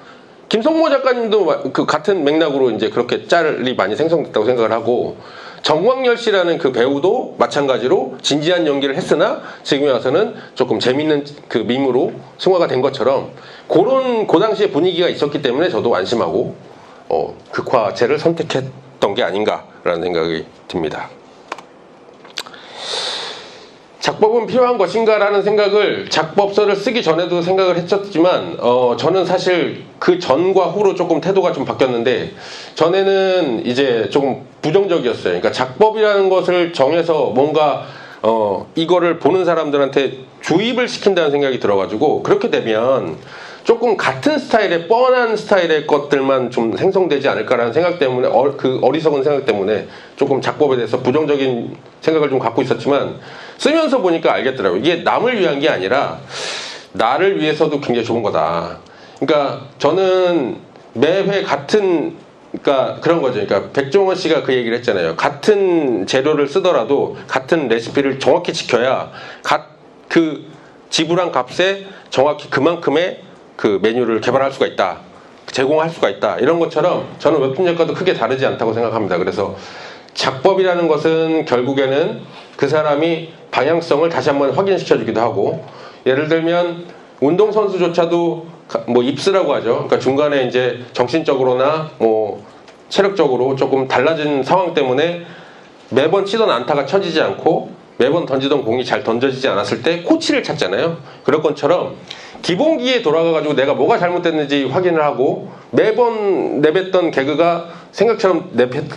김성모 작가님도 그 같은 맥락으로 이제 그렇게 짤이 많이 생성됐다고 생각을 하고, 정광열 씨라는 그 배우도 마찬가지로 진지한 연기를 했으나 지금에 와서는 조금 재밌는 그 밈으로 승화가 된 것처럼 그런 그 당시에 분위기가 있었기 때문에 저도 안심하고 극화체를 선택했던 게 아닌가라는 생각이 듭니다. 작법은 필요한 것인가라는 생각을 작법서를 쓰기 전에도 생각을 했었지만 저는 사실 그 전과 후로 조금 태도가 좀 바뀌었는데, 전에는 이제 조금 부정적이었어요. 그러니까 작법이라는 것을 정해서 뭔가 이거를 보는 사람들한테 주입을 시킨다는 생각이 들어가지고, 그렇게 되면 조금 같은 스타일의 뻔한 스타일의 것들만 좀 생성되지 않을까라는 생각 때문에 그 어리석은 생각 때문에 조금 작법에 대해서 부정적인 생각을 좀 갖고 있었지만, 쓰면서 보니까 알겠더라고요. 이게 남을 위한 게 아니라 나를 위해서도 굉장히 좋은 거다. 그러니까 저는 매회 같은, 그러니까 그런 거죠. 그러니까 백종원 씨가 그 얘기를 했잖아요. 같은 재료를 쓰더라도 같은 레시피를 정확히 지켜야 그 지불한 값에 정확히 그만큼의 그 메뉴를 개발할 수가 있다, 제공할 수가 있다, 이런 것처럼 저는 웹툰 작가도 크게 다르지 않다고 생각합니다. 그래서 작법이라는 것은 결국에는 그 사람이 방향성을 다시 한번 확인시켜 주기도 하고, 예를 들면 운동선수조차도 뭐 입스라고 하죠. 그러니까 중간에 이제 정신적으로나 뭐 체력적으로 조금 달라진 상황 때문에 매번 치던 안타가 쳐지지 않고 매번 던지던 공이 잘 던져지지 않았을 때 코치를 찾잖아요. 그럴 것처럼 기본기에 돌아가가지고 내가 뭐가 잘못됐는지 확인을 하고 매번 내뱉던 개그가 생각처럼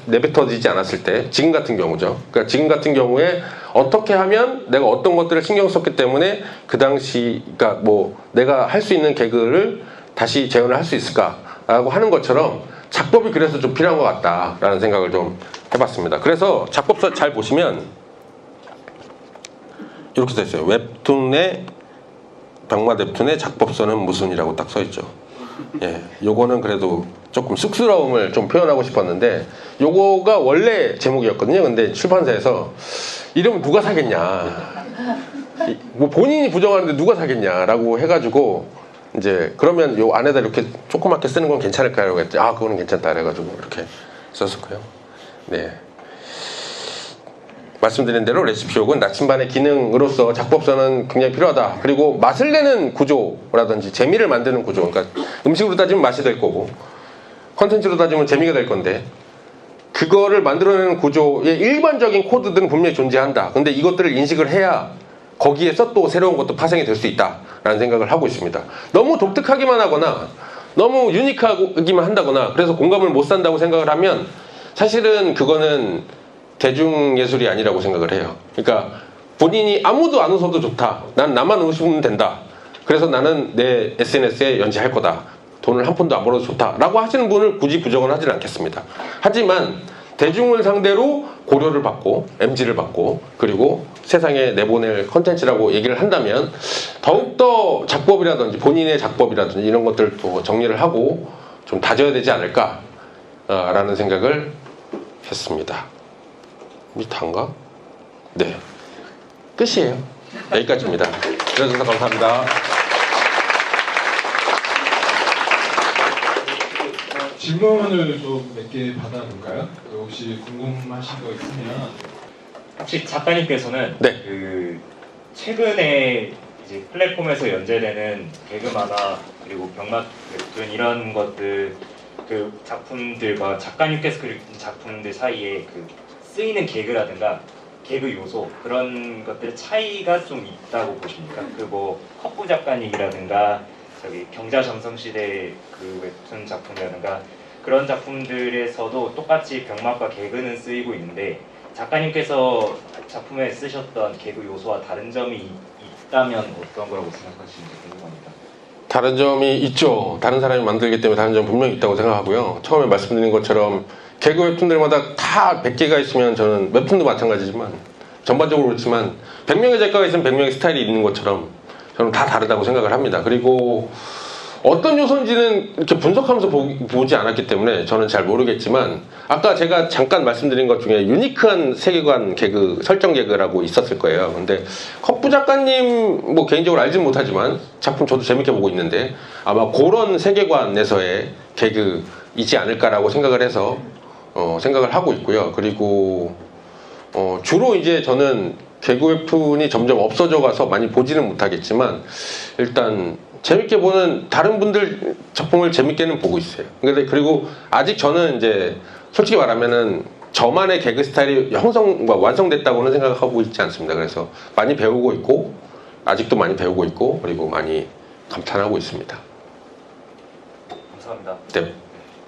내뱉어지지 않았을 때, 지금 같은 경우죠. 그러니까 지금 같은 경우에 어떻게 하면 내가 어떤 것들을 신경 썼기 때문에 그 당시, 그러니까 뭐 내가 할 수 있는 개그를 다시 재현을 할 수 있을까라고 하는 것처럼 작법이 그래서 좀 필요한 것 같다라는 생각을 좀 해봤습니다. 그래서 작법서 잘 보시면 이렇게 써 있어요. 병마웹툰의 작법서는 무슨이라고 딱 써 있죠. 예, 요거는 그래도 조금 쑥스러움을 좀 표현하고 싶었는데, 요거가 원래 제목이었거든요. 근데 출판사에서 이러면 누가 사겠냐, 뭐 본인이 부정하는데 누가 사겠냐라고 해가지고, 이제 그러면 요 안에다 이렇게 조그맣게 쓰는 건 괜찮을까요? 했더니 그거는 괜찮다 그래가지고 이렇게 썼었고요. 네. 말씀드린 대로 레시피옥은 나침반의 기능으로서 작법서는 굉장히 필요하다. 그리고 맛을 내는 구조라든지 재미를 만드는 구조, 그러니까 음식으로 따지면 맛이 될 거고 컨텐츠로 따지면 재미가 될 건데, 그거를 만들어내는 구조의 일반적인 코드들은 분명히 존재한다. 근데 이것들을 인식을 해야 거기에서 또 새로운 것도 파생이 될 수 있다라는 생각을 하고 있습니다. 너무 독특하기만 하거나 너무 유니크하기만 한다거나 그래서 공감을 못 산다고 생각을 하면 사실은 그거는 대중예술이 아니라고 생각을 해요. 그러니까 본인이 아무도 안 웃어도 좋다, 난 나만 웃으면 된다, 그래서 나는 내 SNS에 연재할 거다, 돈을 한 푼도 안 벌어도 좋다 라고 하시는 분을 굳이 부정은 하지는 않겠습니다. 하지만 대중을 상대로 고려를 받고 MG를 받고 그리고 세상에 내보낼 컨텐츠라고 얘기를 한다면 더욱더 작법이라든지 본인의 작법이라든지 이런 것들도 정리를 하고 좀 다져야 되지 않을까 라는 생각을 했습니다. 우리 단가? 네, 끝이에요. 여기까지입니다. 들어주셔서 감사합니다. 질문을 좀 몇 개 받아볼까요? 혹시 궁금하신 거 있으면. 혹시 작가님께서는 네. 그 최근에 이제 플랫폼에서 연재되는 개그 만화 그리고 병맛 웹툰 이런 것들 그 작품들과 작가님께서 그린 작품들 사이에 그 쓰이는 개그라든가 개그 요소 그런 것들의 차이가 좀 있다고 보십니까? 그 뭐 컵부 작가님 얘기라든가 저기 경자정성시대 그 웹툰 작품이라든가 그런 작품들에서도 똑같이 병맛과 개그는 쓰이고 있는데 작가님께서 작품에 쓰셨던 개그 요소와 다른 점이 있다면 어떤 거라고 생각하시는지 궁금합니다. 다른 점이 있죠. 다른 사람이 만들기 때문에 다른 점 분명히 있다고 생각하고요. 처음에 말씀드린 것처럼 개그 웹툰들마다 다 100개가 있으면 저는 웹툰도 마찬가지지만 전반적으로 그렇지만 100명의 작가가 있으면 100명의 스타일이 있는 것처럼 저는 다 다르다고 생각을 합니다. 그리고 어떤 요소인지는 이렇게 분석하면서 보지 않았기 때문에 저는 잘 모르겠지만 아까 제가 잠깐 말씀드린 것 중에 유니크한 세계관 개그, 설정 개그라고 있었을 거예요. 근데 컵부 작가님 뭐 개인적으로 알지는 못하지만 작품 저도 재밌게 보고 있는데 아마 그런 세계관에서의 개그이지 않을까라고 생각을 해서 생각을 하고 있고요. 그리고 주로 이제 저는 개그 웹툰이 점점 없어져 가서 많이 보지는 못하겠지만 일단 재밌게 보는 다른 분들 작품을 재밌게는 보고 있어요. 근데 그리고 아직 저는 이제 솔직히 말하면은 저만의 개그 스타일이 완성됐다고는 생각하고 있지 않습니다. 그래서 많이 배우고 있고 아직도 많이 배우고 있고 그리고 많이 감탄하고 있습니다. 감사합니다. 네.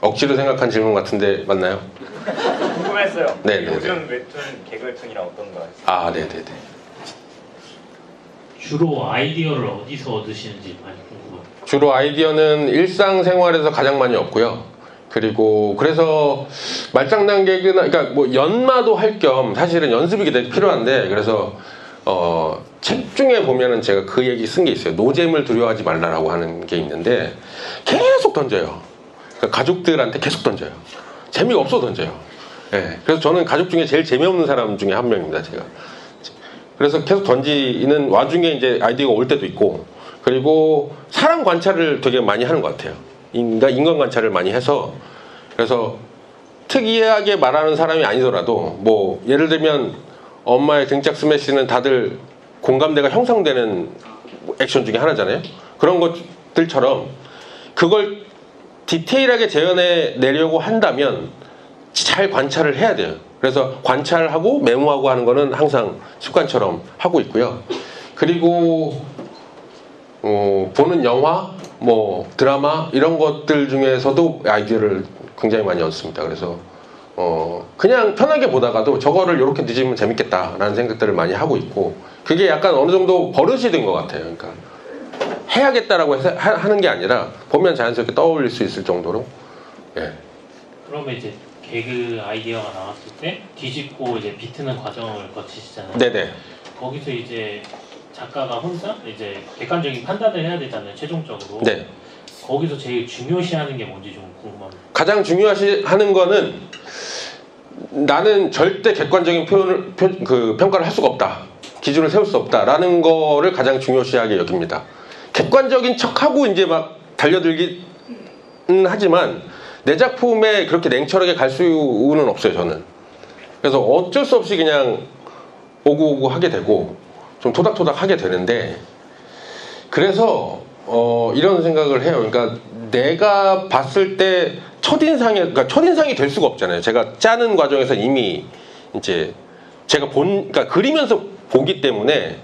억지로 생각한 질문 같은데 맞나요? 궁금했어요. 네, 네, 요즘 웹툰 개그 웹툰이랑 어떤가 했어요. 아, 네네네. 주로 아이디어를 어디서 얻으시는지 많이 궁금합니다. 주로 아이디어는 일상생활에서 가장 많이 얻고요. 그리고 그래서 말장난 개그나 그러니까 뭐 연마도 할 겸 사실은 연습이 되게 필요한데 그래서 책 중에 보면은 제가 그 얘기 쓴 게 있어요. 노잼을 두려워하지 말라라고 하는 게 있는데 계속 던져요. 그러니까 가족들한테 계속 던져요. 재미가 없어 던져요. 예. 그래서 저는 가족 중에 제일 재미없는 사람 중에 한 명입니다. 제가. 그래서 계속 던지는 와중에 이제 아이디어가 올 때도 있고 그리고 사람 관찰을 되게 많이 하는 것 같아요. 인간 관찰을 많이 해서 그래서 특이하게 말하는 사람이 아니더라도 뭐 예를 들면 엄마의 등짝 스매시는 다들 공감대가 형성되는 액션 중에 하나잖아요. 그런 것들처럼 그걸 디테일하게 재현해 내려고 한다면 잘 관찰을 해야 돼요. 그래서 관찰하고 메모하고 하는 거는 항상 습관처럼 하고 있고요. 그리고 보는 영화, 뭐 드라마 이런 것들 중에서도 아이디어를 굉장히 많이 얻습니다. 그래서 그냥 편하게 보다가도 저거를 이렇게 뒤집으면 재밌겠다라는 생각들을 많이 하고 있고 그게 약간 어느 정도 버릇이 된 것 같아요. 그러니까 해야겠다라고 하는 게 아니라 보면 자연스럽게 떠올릴 수 있을 정도로. 예. 그러면 이제 개그 아이디어가 나왔을 때 뒤집고 이제 비트는 과정을 거치시잖아요. 네네. 거기서 이제 작가가 혼자 이제 객관적인 판단을 해야 되잖아요. 최종적으로. 네. 거기서 제일 중요시하는 게 뭔지 좀 궁금합니다. 가장 중요하는 거는 나는 절대 객관적인 평가를 할 수가 없다. 기준을 세울 수 없다라는 거를 가장 중요시하게 여깁니다. 객관적인 척하고 이제 막 달려들기는 하지만 내 작품에 그렇게 냉철하게 갈 수는 없어요, 저는. 그래서 어쩔 수 없이 그냥 오구오구 하게 되고 좀 토닥토닥 하게 되는데 그래서 이런 생각을 해요. 그러니까 내가 봤을 때 그러니까 첫인상이 될 수가 없잖아요. 제가 짜는 과정에서 이미 이제 제가 그러니까 그리면서 보기 때문에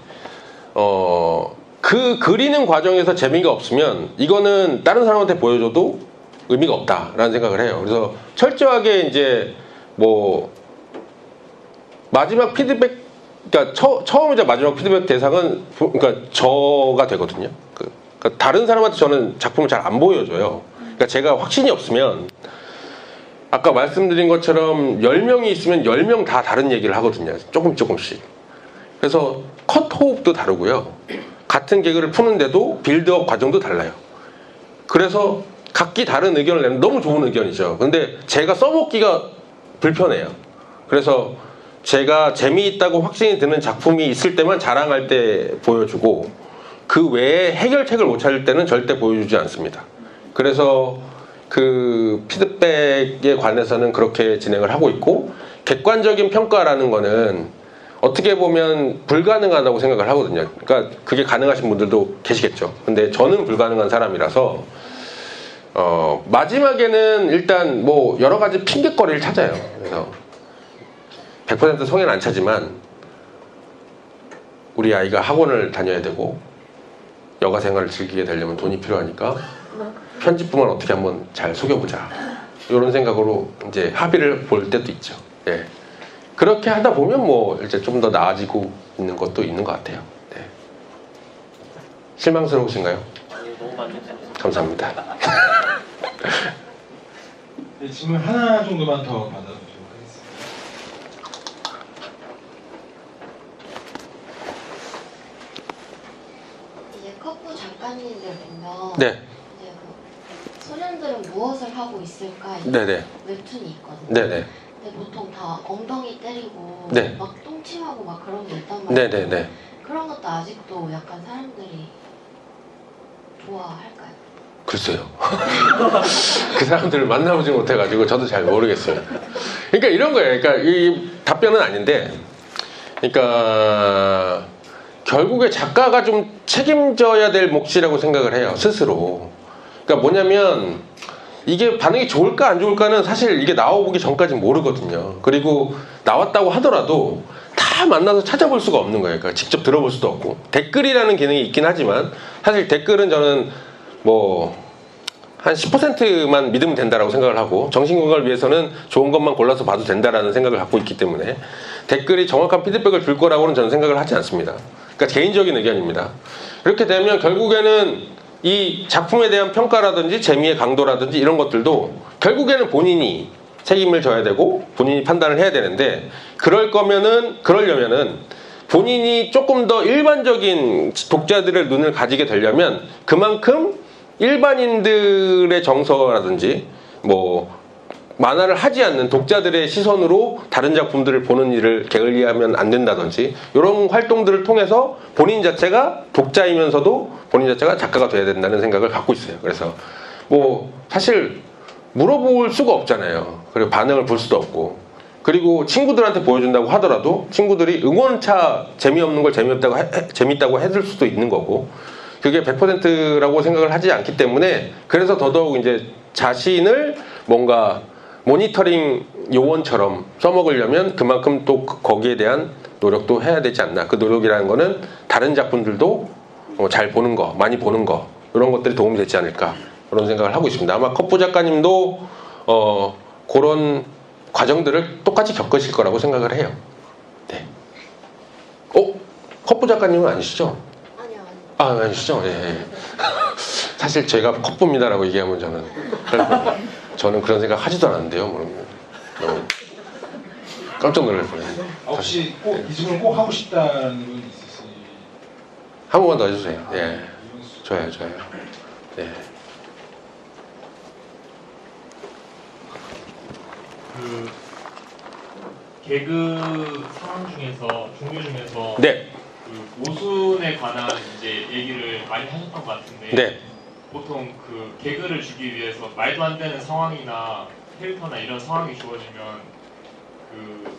그 그리는 과정에서 재미가 없으면 이거는 다른 사람한테 보여줘도 의미가 없다라는 생각을 해요. 그래서 철저하게 이제 뭐 마지막 피드백, 그러니까 처음이자 마지막 피드백 대상은 그러니까 저가 되거든요. 그러니까 다른 사람한테 저는 작품을 잘 안 보여줘요. 그러니까 제가 확신이 없으면 아까 말씀드린 것처럼 10명이 있으면 10명 다 다른 얘기를 하거든요. 조금씩. 그래서 컷 호흡도 다르고요. 같은 개그를 푸는데도 빌드업 과정도 달라요. 그래서 각기 다른 의견을 내면 너무 좋은 의견이죠. 근데 제가 써먹기가 불편해요. 그래서 제가 재미있다고 확신이 드는 작품이 있을 때만 자랑할 때 보여주고 그 외에 해결책을 못 찾을 때는 절대 보여주지 않습니다. 그래서 그 피드백에 관해서는 그렇게 진행을 하고 있고 객관적인 평가라는 거는 어떻게 보면 불가능하다고 생각을 하거든요. 그러니까 그게 가능하신 분들도 계시겠죠. 근데 저는 불가능한 사람이라서 마지막에는 일단 뭐 여러 가지 핑계거리를 찾아요. 그래서 100% 성에는 안 차지만 우리 아이가 학원을 다녀야 되고 여가 생활을 즐기게 되려면 돈이 필요하니까 편집부만 어떻게 한번 잘 속여보자, 이런 생각으로 이제 합의를 볼 때도 있죠. 예. 그렇게 하다 보면 뭐 이제 좀 더 나아지고 있는 것도 있는 것 같아요. 네. 실망스러우신가요? 아니, 너무 만족스러워요. 감사합니다. 네, 질문 하나 정도만 더 받아보도록 하겠습니다. 이제 커프 작가님들 보면 네, 이제 그 소년들은 무엇을 하고 있을까 이 네네, 웹툰이 있거든요. 네네, 근데 보통 다 엉덩이 때리고 네. 막 똥침하고 막 그런 게 있단 말이에요. 네네네. 그런 것도 아직도 약간 사람들이 좋아할까요? 글쎄요. 그 사람들을 만나보지 못해가지고 저도 잘 모르겠어요. 그러니까 이런 거예요. 그러니까 이 답변은 아닌데, 그러니까 결국에 작가가 좀 책임져야 될 몫이라고 생각을 해요, 스스로. 그러니까 뭐냐면 이게 반응이 좋을까 안 좋을까는 사실 이게 나오기 전까지는 모르거든요. 그리고 나왔다고 하더라도 다 만나서 찾아볼 수가 없는 거예요. 그러니까 직접 들어볼 수도 없고. 댓글이라는 기능이 있긴 하지만 사실 댓글은 저는 뭐 한 10%만 믿으면 된다라고 생각을 하고, 정신건강을 위해서는 좋은 것만 골라서 봐도 된다라는 생각을 갖고 있기 때문에 댓글이 정확한 피드백을 줄 거라고는 저는 생각을 하지 않습니다. 그러니까 개인적인 의견입니다. 그렇게 되면 결국에는 이 작품에 대한 평가라든지 재미의 강도라든지 이런 것들도 결국에는 본인이 책임을 져야 되고 본인이 판단을 해야 되는데, 그러려면은 본인이 조금 더 일반적인 독자들의 눈을 가지게 되려면 그만큼 일반인들의 정서라든지 뭐 만화를 하지 않는 독자들의 시선으로 다른 작품들을 보는 일을 게을리하면 안 된다든지, 이런 활동들을 통해서 본인 자체가 독자이면서도 본인 자체가 작가가 돼야 된다는 생각을 갖고 있어요. 그래서 뭐 사실 물어볼 수가 없잖아요. 그리고 반응을 볼 수도 없고, 그리고 친구들한테 보여준다고 하더라도 친구들이 응원차 재미없는 걸 재밌다고 해줄 수도 있는 거고, 그게 100%라고 생각을 하지 않기 때문에, 그래서 더더욱 이제 자신을 뭔가 모니터링 요원처럼 써먹으려면 그만큼 또 거기에 대한 노력도 해야 되지 않나. 그 노력이라는 거는 다른 작품들도 잘 보는 거, 많이 보는 거, 이런 것들이 도움이 되지 않을까, 그런 생각을 하고 있습니다. 아마 컵부 작가님도 그런 과정들을 똑같이 겪으실 거라고 생각을 해요. 네. 컵부 작가님은 아니시죠? 아니요, 아니요. 아니시죠? 예, 예. 사실 제가 컵부입니다라고 얘기하면 저는 그런 생각 하지도 않았는데요. 너무 깜짝 놀랄 뻔했네요. 혹시 꼭 이 질문 꼭 하고 싶다는 분 있으시? 한 번만 더 해주세요. 예, 좋아요. 네. 그 개그 상황 중에서 종류 중에서 네. 그 모순에 관한 이제 얘기를 많이 하셨던 것 같은데, 네. 보통 그 개그를 주기 위해서 말도 안 되는 상황이나 캐릭터나 이런 상황이 주어지면 그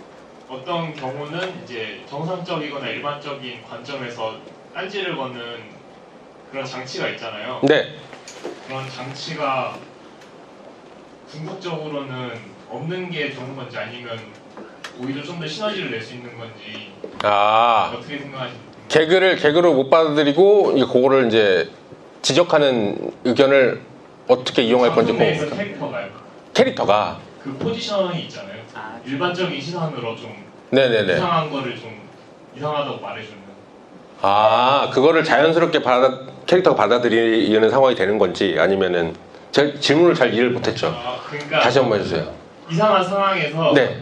어떤 경우는 이제 정상적이거나 일반적인 관점에서 딴지를 걷는 그런 장치가 있잖아요. 네. 그런 장치가 궁극적으로는 없는 게 좋은 건지, 아니면 오히려 좀 더 시너지를 낼 수 있는 건지 어떻게 생각하시는지. 개그로 못 받아들이고 그거를 이제 지적하는 의견을 어떻게 이용할 건지. 작품 내에서 캐릭터가 그 포지션이 있잖아요. 일반적인 시선으로 좀 네네네. 이상한 거를 좀 이상하다고 말해주는. 그거를 자연스럽게 캐릭터가 받아들이는 상황이 되는 건지, 아니면은 제 질문을 잘 이해를 못했죠. 그러니까 다시 한번 해주세요. 이상한 상황에서 네.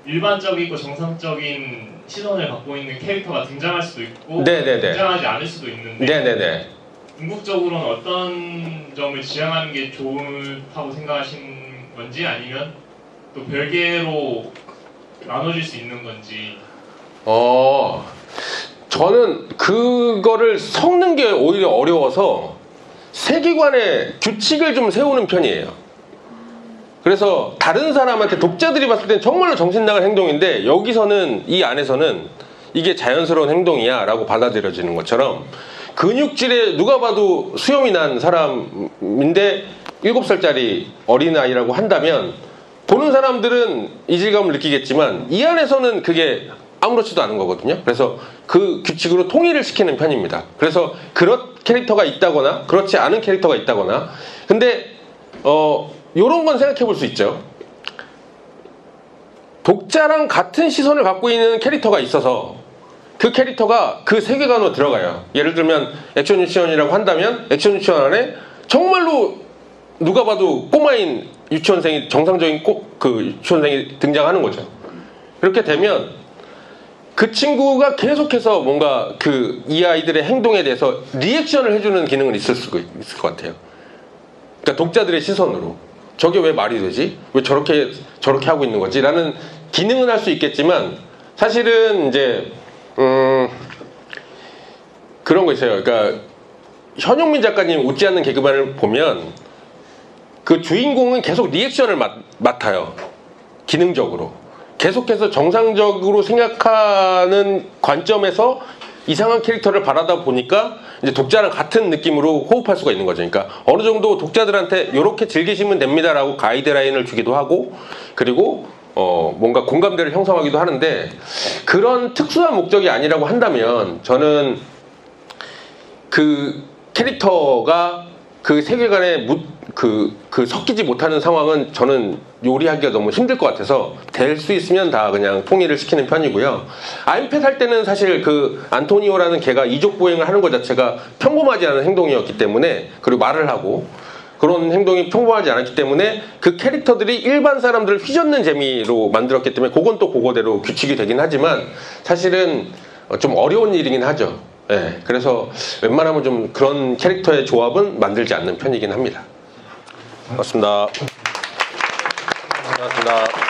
일반적이고 정상적인 시선을 갖고 있는 캐릭터가 등장할 수도 있고, 네네네. 등장하지 않을 수도 있는데, 네네네. 궁극적으로는 어떤 점을 지향하는 게 좋다고 생각하시는 건지, 아니면 또 별개로 나눠질 수 있는 건지. 저는 그거를 섞는 게 오히려 어려워서 세계관의 규칙을 좀 세우는 편이에요. 그래서 다른 사람한테, 독자들이 봤을 땐 정말로 정신 나갈 행동인데, 여기서는, 이 안에서는 이게 자연스러운 행동이야 라고 받아들여지는 것처럼, 근육질에 누가 봐도 수염이 난 사람인데 7살짜리 어린아이라고 한다면 보는 사람들은 이질감을 느끼겠지만 이 안에서는 그게 아무렇지도 않은 거거든요. 그래서 그 규칙으로 통일을 시키는 편입니다. 그래서 그런 캐릭터가 있다거나 그렇지 않은 캐릭터가 있다거나. 근데 요런 건 생각해 볼 수 있죠. 독자랑 같은 시선을 갖고 있는 캐릭터가 있어서 그 캐릭터가 그 세계관으로 들어가요. 예를 들면 액션 유치원이라고 한다면 액션 유치원 안에 정말로 누가 봐도 꼬마인 유치원생이 정상적인 그 유치원생이 등장하는 거죠. 그렇게 되면 그 친구가 계속해서 뭔가 그 이 아이들의 행동에 대해서 리액션을 해주는 기능은 있을 것 같아요. 그러니까 독자들의 시선으로 저게 왜 말이 되지? 왜 저렇게 하고 있는 거지? 라는 기능은 할 수 있겠지만 사실은 이제 그런 거 있어요. 그러니까 현용민 작가님 웃지 않는 개그만을 보면 그 주인공은 계속 리액션을 맡아요. 기능적으로. 계속해서 정상적으로 생각하는 관점에서 이상한 캐릭터를 바라다 보니까 이제 독자랑 같은 느낌으로 호흡할 수가 있는 거죠. 그러니까 어느 정도 독자들한테 이렇게 즐기시면 됩니다라고 가이드라인을 주기도 하고 그리고 뭔가 공감대를 형성하기도 하는데 그런 특수한 목적이 아니라고 한다면 저는 그 캐릭터가 그 세계관에 섞이지 못하는 상황은 저는 요리하기가 너무 힘들 것 같아서 될 수 있으면 다 그냥 통일을 시키는 편이고요. 아임펫 할 때는 사실 그 안토니오라는 걔가 이족 보행을 하는 것 자체가 평범하지 않은 행동이었기 때문에 그리고 말을 하고 그런 행동이 평범하지 않았기 때문에 그 캐릭터들이 일반 사람들을 휘젓는 재미로 만들었기 때문에 그건 또 그거대로 규칙이 되긴 하지만 사실은 좀 어려운 일이긴 하죠. 네, 그래서 웬만하면 좀 그런 캐릭터의 조합은 만들지 않는 편이긴 합니다. 고맙습니다. 고맙습니다.